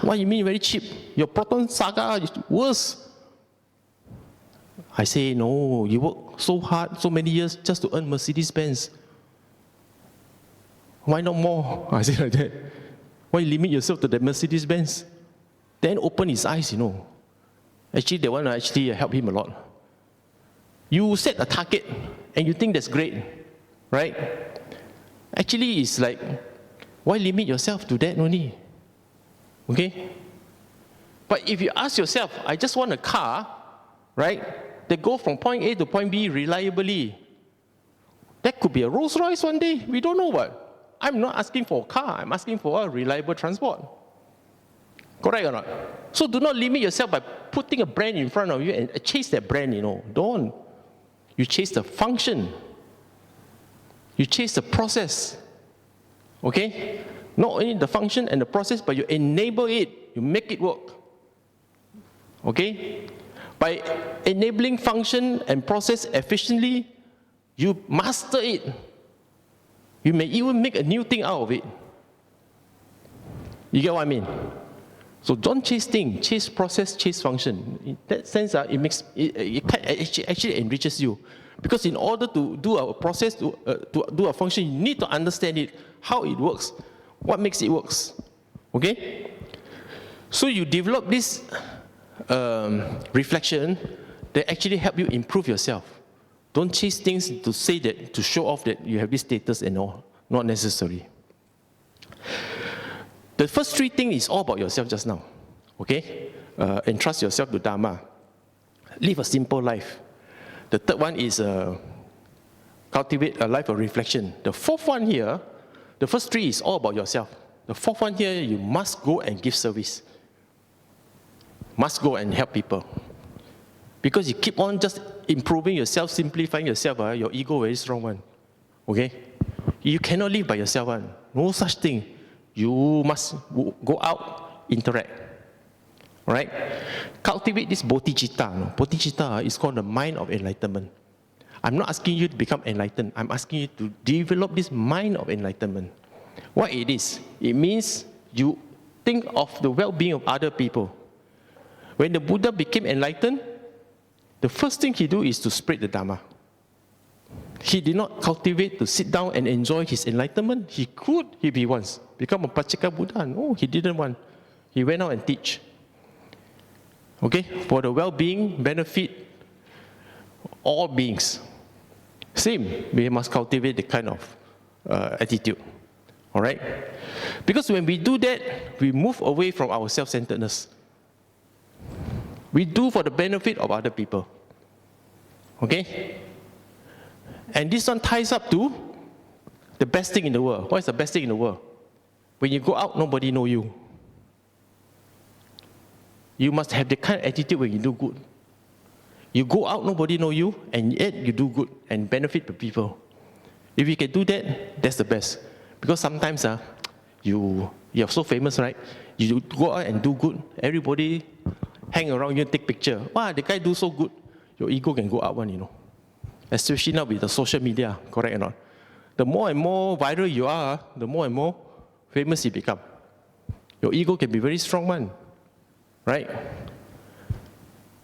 What you mean very cheap? Your Proton Saga is worse. I say, no, you work so hard, so many years just to earn Mercedes-Benz. Why not more? I say like that. Why limit yourself to the Mercedes-Benz? Then open his eyes, Actually, that one actually helped him a lot. You set a target and you think that's great, right? Actually, it's like, why limit yourself to that only? Okay? But if you ask yourself, I just want a car, right, that go from point A to point B reliably. That could be a Rolls Royce one day. We don't know what. I'm not asking for a car. I'm asking for a reliable transport. Correct or not? So do not limit yourself by putting a brand in front of you and chase that brand, Don't. You chase the function. You chase the process. Okay? Not only the function and the process, but you enable it. You make it work. Okay? By enabling function and process efficiently, you master it. You may even make a new thing out of it. You get what I mean? So don't chase things, chase process, chase function. In that sense, it actually enriches you. Because in order to do a process, to do a function, you need to understand it, how it works, what makes it works. Okay? So you develop this reflection that actually help you improve yourself. Don't chase things to say that, to show off that you have this status and all. Not necessary. The first three things is all about yourself just now. Okay? Entrust yourself to Dharma. Live a simple life. The third one is cultivate a life of reflection. The fourth one here, the first three is all about yourself. The fourth one here, you must go and give service. Must go and help people. Because you keep on just improving yourself, simplifying yourself, your ego very strong one. Okay? You cannot live by yourself one. No such thing. You must go out, interact. Alright? Cultivate this bodhicitta. Bodhicitta is called the mind of enlightenment. I'm not asking you to become enlightened. I'm asking you to develop this mind of enlightenment. What it is? It means you think of the well-being of other people. When the Buddha became enlightened, the first thing he did is to spread the Dhamma. He did not cultivate to sit down and enjoy his enlightenment. He could, if he wants, become a Pachaka Buddha. No, he didn't want. He went out and teach. Okay? For the well-being, benefit, all beings. Same, we must cultivate the kind of attitude. Alright? Because when we do that, we move away from our self-centeredness. We do for the benefit of other people. Okay? And this one ties up to the best thing in the world. What is the best thing in the world? When you go out, nobody knows you. You must have the kind of attitude when you do good. You go out, nobody knows you, and yet you do good and benefit the people. If you can do that, that's the best. Because sometimes you're so famous, right? You go out and do good. Everybody hang around you and take picture. Wow, the guy do so good. Your ego can go up one, you know. Especially now with the social media, correct or not? The more and more viral you are, the more and more famous you become. Your ego can be very strong one, right?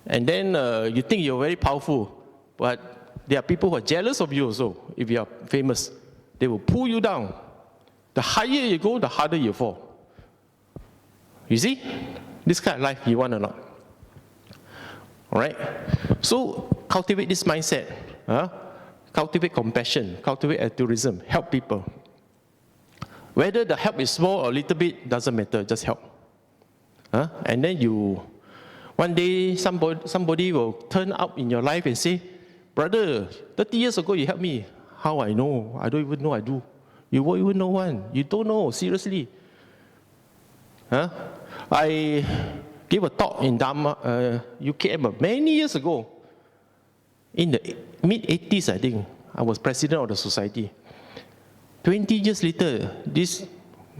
And then you think you're very powerful, but there are people who are jealous of you also. If you are famous, they will pull you down. The higher you go, the harder you fall. You see? This kind of life you want or not? All right? So cultivate this mindset. Cultivate compassion, cultivate altruism, help people. Whether the help is small or little bit, doesn't matter, just help. And then one day somebody will turn up in your life and say, brother, 30 years ago you helped me. How I know? I don't even know I do. You won't even know one. You don't know, seriously. I gave a talk in Dhamma, UKM many years ago. In the mid-80s, I think, I was president of the society. 20 years later,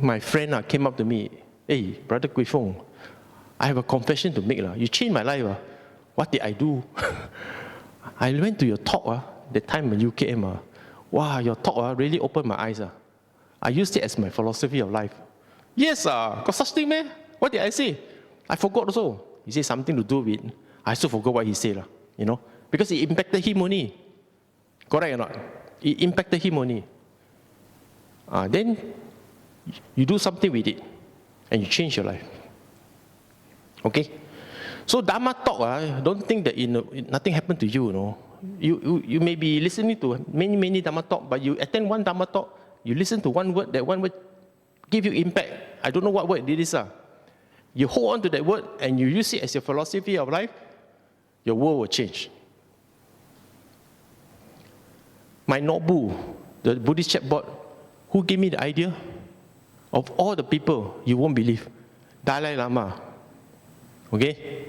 my friend came up to me. Hey, Brother Kooi Fong, I have a confession to make. You changed my life. What did I do? I went to your talk, that time in UKM. Wow, your talk really opened my eyes. I used it as my philosophy of life. Yes, got such thing, man. What did I say? I forgot also. He said something to do with, I still forgot what he said, you know. Because it impacted him only. Correct or not? It impacted him only. Then you do something with it and you change your life. Okay? So Dhamma talk, don't think that nothing happened to you, you know. You may be listening to many Dhamma talk, but you attend one Dhamma talk, you listen to one word, that one word give you impact. I don't know what word it is. You hold on to that word and you use it as your philosophy of life, your world will change. My Nobu, the Buddhist chatbot, who gave me the idea? Of all the people, you won't believe. Dalai Lama. Okay?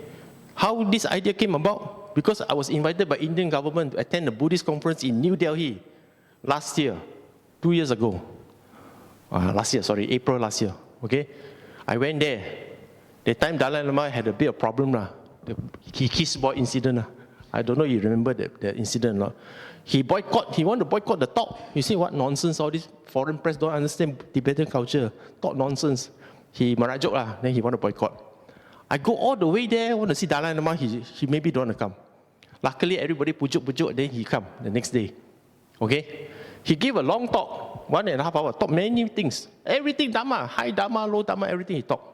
How this idea came about? Because I was invited by Indian government to attend a Buddhist conference in New Delhi last year, 2 years ago. April last year. Okay? I went there. That time Dalai Lama had a bit of problem. The kissboy incident. I don't know if you remember the incident or not. He wanted to boycott the talk. You see what nonsense, all this foreign press don't understand Tibetan culture. Talk nonsense. He marajuk then he want to boycott. I go all the way there, want to see Dalai Lama, he maybe don't want to come. Luckily everybody pujuk, then he come the next day. Okay? He gave a long talk, 1.5 hours, talk many things. Everything Dhamma, high Dhamma, low Dhamma, everything he talked.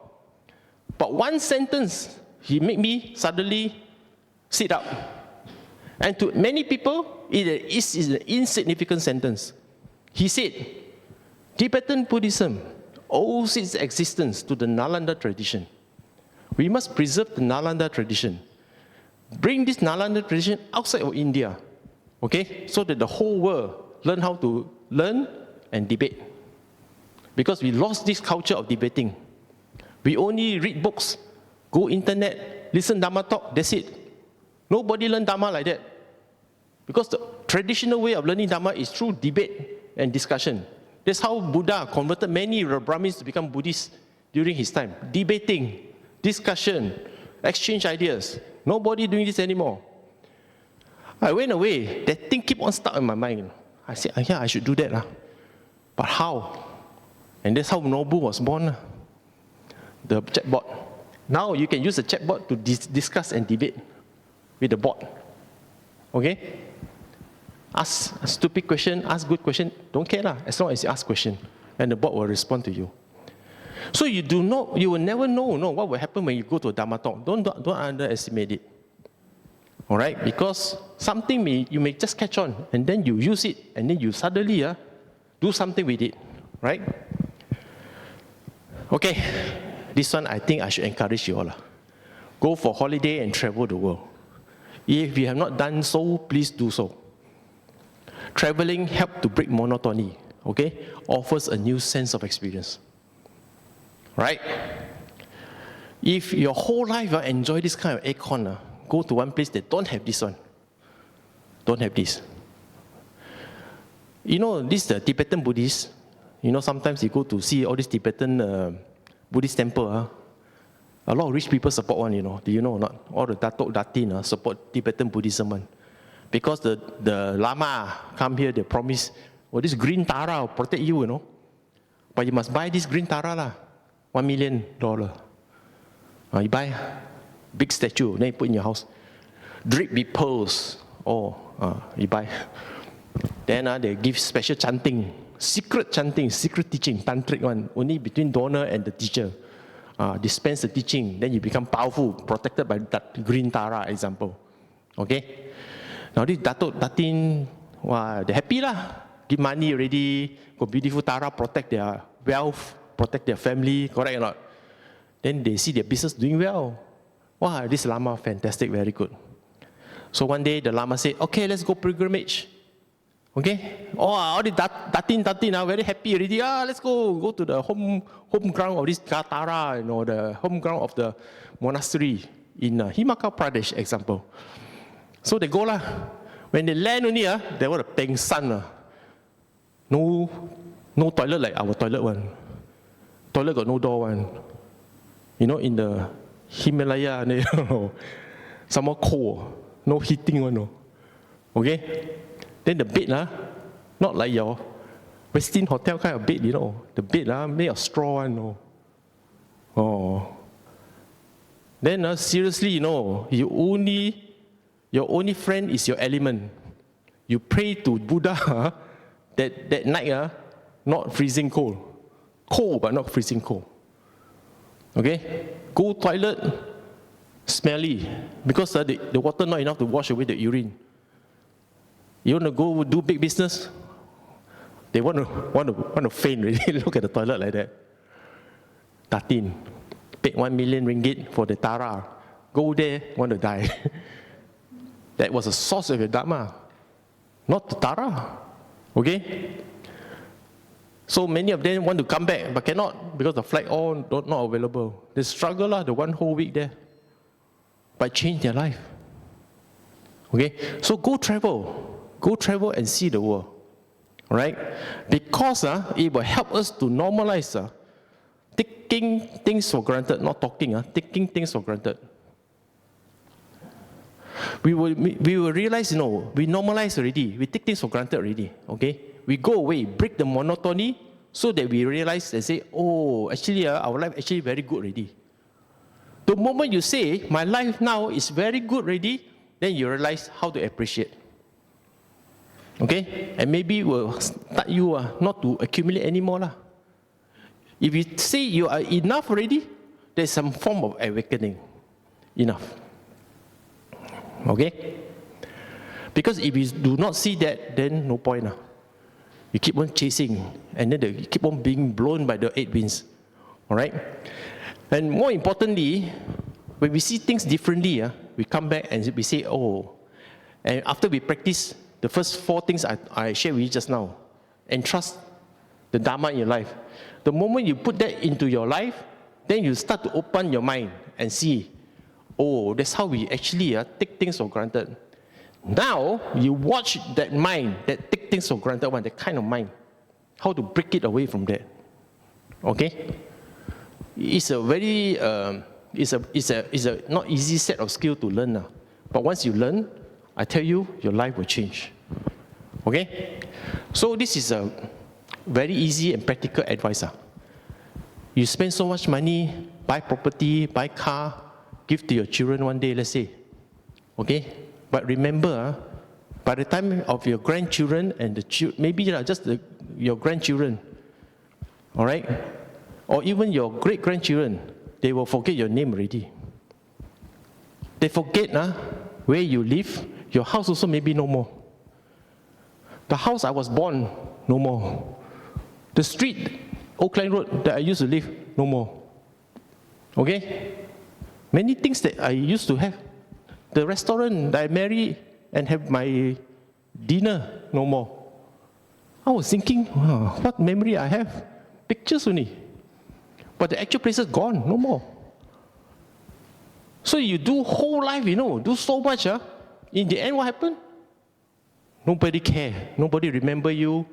But one sentence, he made me suddenly sit up. And to many people, it is an insignificant sentence. He said, Tibetan Buddhism owes its existence to the Nalanda tradition. We must preserve the Nalanda tradition. Bring this Nalanda tradition outside of India, okay? So that the whole world learn how to learn and debate. Because we lost this culture of debating. We only read books, go internet, listen Dhamma talk, that's it. Nobody learn Dhamma like that. Because the traditional way of learning Dhamma is through debate and discussion. That's how Buddha converted many Brahmins to become Buddhists during his time. Debating, discussion, exchange ideas. Nobody doing this anymore. I went away. That thing keep on stuck in my mind. I said, yeah, I should do that. But how? And that's how Nobu was born. The chatbot. Now you can use the chatbot to discuss and debate with the bot. Okay? Ask a stupid question, ask good question, don't care as long as you ask question, and the bot will respond to you. So you will never know what will happen when you go to a Dhamma talk. Don't underestimate it. All right? Because something you may just catch on, and then you use it, and then you suddenly do something with it. Right? Okay. This one I think I should encourage you all. Go for holiday and travel the world. If you have not done so, please do so. Traveling helps to break monotony, okay? Offers a new sense of experience. Right? If your whole life you enjoy this kind of aircon, go to one place that don't have this one. Don't have this. You know, this Tibetan Buddhists, you know, sometimes you go to see all these Tibetan Buddhist temple, a lot of rich people support one, you know. Do you know or not? All the Datuk Datin support Tibetan Buddhism one. Because the Lama come here, they promise, well, this green Tara will protect you, you know. But you must buy this green Tara lah, $1 million. You buy big statue, then you put in your house. Drip with pearls, you buy. Then they give special chanting, secret teaching, tantric one, only between donor and the teacher. Dispense the teaching, then you become powerful, protected by that green Tara example. Okay? Now this Datuk Datin, they're happy lah. Give money already, got beautiful Tara, protect their wealth, protect their family, correct or not? Then they see their business doing well. Wow, this Lama, fantastic, very good. So one day the Lama said, okay, let's go pilgrimage. Okay? All the Datin are very happy already. Let's go to the home ground of this Tara, you know, the home ground of the monastery in Himachal Pradesh, example. So they go lah. When they land only, they want a peng san. No toilet like our toilet one. Toilet got no door one. You know, in the Himalaya, some more cold, no heating one. Okay? Then the bed, not like your Westin Hotel kind of bed, you know. The bed made of straw one. Then seriously, you know, your only friend is your element. You pray to Buddha that night, not freezing cold. Cold, but not freezing cold. Okay? Go toilet, smelly. Because the water not enough to wash away the urine. You want to go do big business? They want to faint really. Look at the toilet like that. Datin. Paid 1 million ringgit for the Tara. Go there, want to die. That was the source of your Dhamma, not the Tara. Okay? So many of them want to come back, but cannot because the flight all not available. They struggle the one whole week there, but change their life. Okay? So go travel and see the world. All right? Because it will help us to normalize taking things for granted, not talking, taking things for granted. We will realize, you know, we normalize already. We take things for granted already. Okay? We go away, break the monotony, so that we realize and say, oh, actually, our life actually very good already. The moment you say, my life now is very good already, then you realize how to appreciate. Okay? And maybe we'll start you not to accumulate anymore. If you say you are enough already, there's some form of awakening. Enough. Okay? Because if you do not see that, then no point. You keep on chasing, and then you keep on being blown by the 8 winds. All right? And more importantly, when we see things differently, we come back and we say, oh, and after we practice the first 4 things I shared with you just now, entrust the Dhamma in your life. The moment you put that into your life, then you start to open your mind and see, oh, that's how we actually take things for granted. Now, you watch that mind, that take things for granted one, that kind of mind, how to break it away from that. Okay? It's a very, it's a not easy set of skills to learn. But once you learn, I tell you, your life will change. Okay? So this is a very easy and practical advice. You spend so much money, buy property, buy car, give to your children one day, let's say. Okay? But remember, by the time of your grandchildren and maybe just your grandchildren, all right? Or even your great-grandchildren, they will forget your name already. They forget where you live. Your house also maybe no more. The house I was born, no more. The street, Oakland Road, that I used to live, no more. Okay? Many things that I used to have. The restaurant that I marry and have my dinner, no more. I was thinking, what memory I have? Pictures only. But the actual place is gone, no more. So you do whole life, do so much. In the end, what happened? Nobody care. Nobody remember you.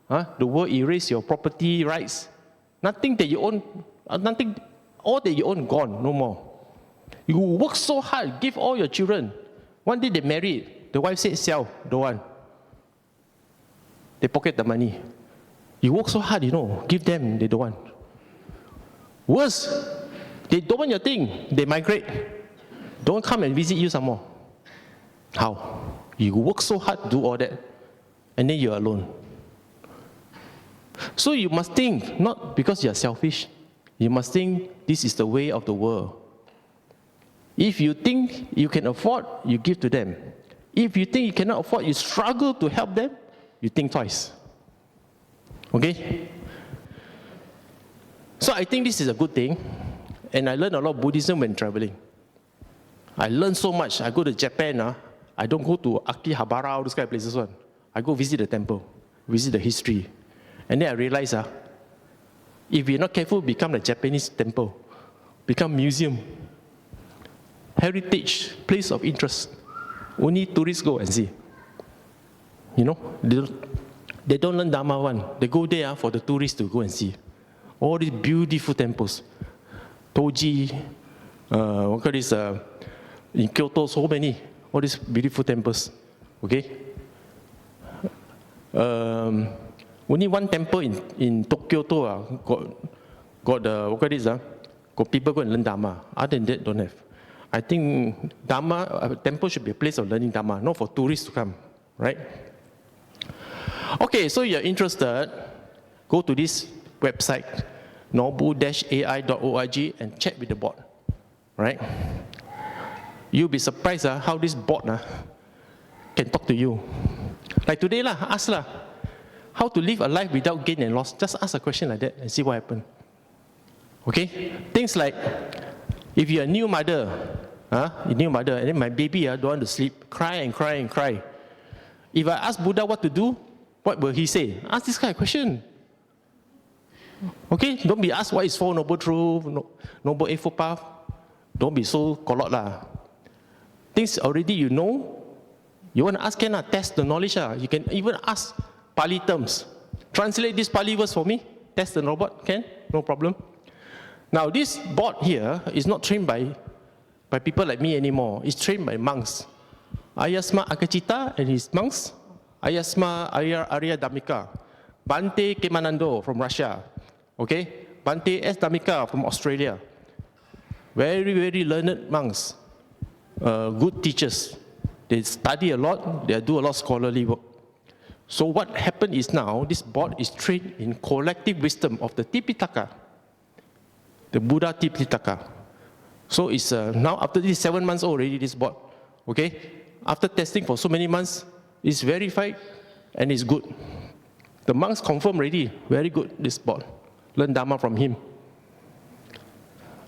The world erase your property rights. Nothing that you own, nothing, all that you own gone, no more. You work so hard, give all your children. One day they married, the wife said, sell, don't want. They pocket the money. You work so hard, give them, they don't want. Worse, they don't want your thing, they migrate. Don't come and visit you some more. How? You work so hard to do all that, and then you're alone. So you must think, not because you're selfish, you must think this is the way of the world. If you think you can afford, you give to them. If you think you cannot afford, you struggle to help them, you think twice. Okay? So I think this is a good thing, and I learned a lot of Buddhism when traveling. I learned so much. I go to Japan, I don't go to Akihabara, all those kind of places. I go visit the temple, visit the history. And then I realize, if we're not careful, become the Japanese temple, become museum, heritage, place of interest. Only tourists go and see. They don't learn Dhamma one. They go there for the tourists to go and see. All these beautiful temples. Toji, what call this, in Kyoto, so many. All these beautiful temples. Okay? Only one temple in Tokyo got what call this, got people go and learn Dhamma. Other than that, don't have. I think Dhamma, a temple should be a place of learning Dhamma, not for tourists to come, right? Okay, so you're interested, go to this website, nobu-ai.org, and chat with the bot, right? You'll be surprised how this bot can talk to you. Like today, ask how to live a life without gain and loss. Just ask a question like that and see what happens. Okay? Things like, if you're a new mother, and then my baby don't want to sleep, cry and cry and cry. If I ask Buddha what to do, what will he say? Ask this kind of question. Okay? Don't be asked what is Four Noble Truths, Noble Eightfold Path. Don't be so kolot . Things already you know, you want to ask, test the knowledge. You can even ask Pali terms. Translate this Pali verse for me. Test the robot, can? No problem. Now this bot here is not trained by people like me anymore. It's trained by monks. Ayasma Akachita and his monks. Ayasma Arya Dhammika. Bante Kemanando from Russia. Okay? Bante S. Dhammika from Australia. Very, very learned monks. Good teachers. They study a lot, they do a lot of scholarly work. So what happened is now, this bot is trained in collective wisdom of the Tipitaka, the Buddha Tipitaka. So it's now, after this 7 months old already, this bot, okay? After testing for so many months, it's verified and it's good. The monks confirm already, very good, this bot. Learn Dhamma from him.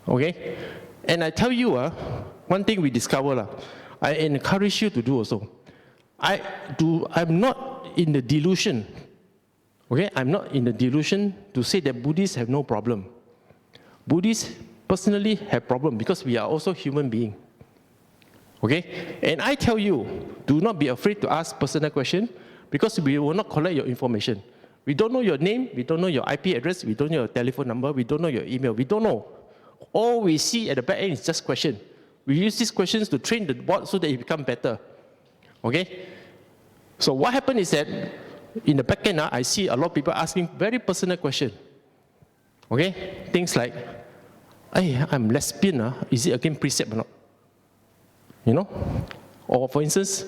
Okay? And I tell you, one thing we discover, I encourage you to do also. I'm not in the delusion, okay? I'm not in the delusion to say that Buddhists have no problem. Buddhists personally have problem because we are also human beings, okay? And I tell you, do not be afraid to ask personal questions because we will not collect your information. We don't know your name, we don't know your IP address, we don't know your telephone number, we don't know your email, we don't know. All we see at the back end is just questions. We use these questions to train the bot so that it becomes better. Okay? So what happened is that in the back end, I see a lot of people asking very personal questions. Okay? Things like, hey, I'm lesbian, is it against precept or not? You know? Or for instance,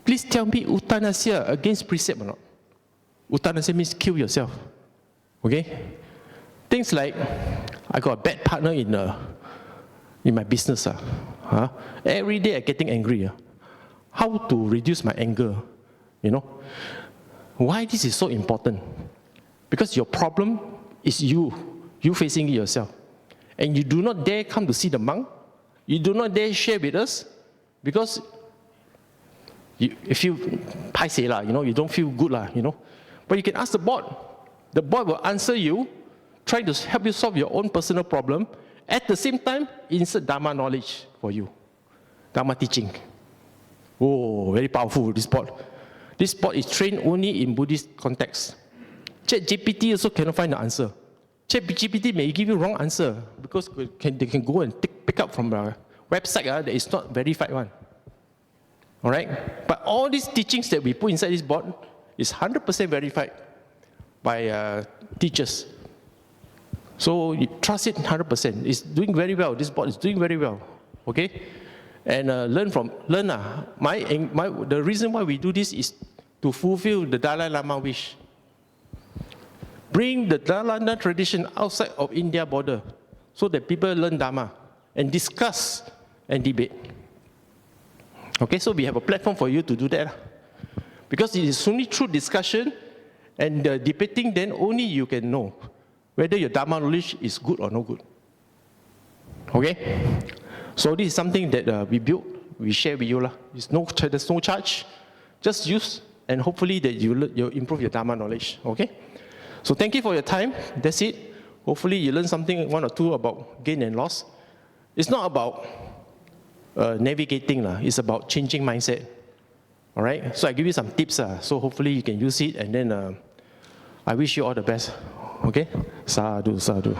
please tell me euthanasia against precept or not? Euthanasia means kill yourself. Okay? Things like, I got a bad partner in my business. Every day I'm getting angry. How to reduce my anger? You know? Why this is so important? Because your problem is you facing it yourself. And you do not dare come to see the monk. You do not dare share with us because you feel paiseh lah, you don't feel good lah, But you can ask the bot. The bot will answer you, trying to help you solve your own personal problem. At the same time, insert Dhamma knowledge for you. Dhamma teaching. Oh, very powerful, this bot. This bot is trained only in Buddhist context. ChatGPT also cannot find the answer. ChatGPT may give you wrong answer because they can go and pick up from a website that is not verified one. All right? But all these teachings that we put inside this bot is 100% verified by teachers. So you trust it 100%. It's doing very well. This bot is doing very well. Okay? And learn. The reason why we do this is to fulfill the Dalai Lama wish. Bring the Dalai Lama tradition outside of India border so that people learn Dhamma and discuss and debate. Okay, so we have a platform for you to do that. Because it is only through discussion and debating, then only you can know whether your Dhamma knowledge is good or no good. Okay? So this is something that we built, we share with you. There's no charge. Just use, and hopefully that you'll improve your Dhamma knowledge. Okay? So thank you for your time. That's it. Hopefully you learn something, one or two, about gain and loss. It's not about navigating. It's about changing mindset. All right? So I give you some tips. So hopefully you can use it, and then I wish you all the best. Okay? Sadhu, sadhu.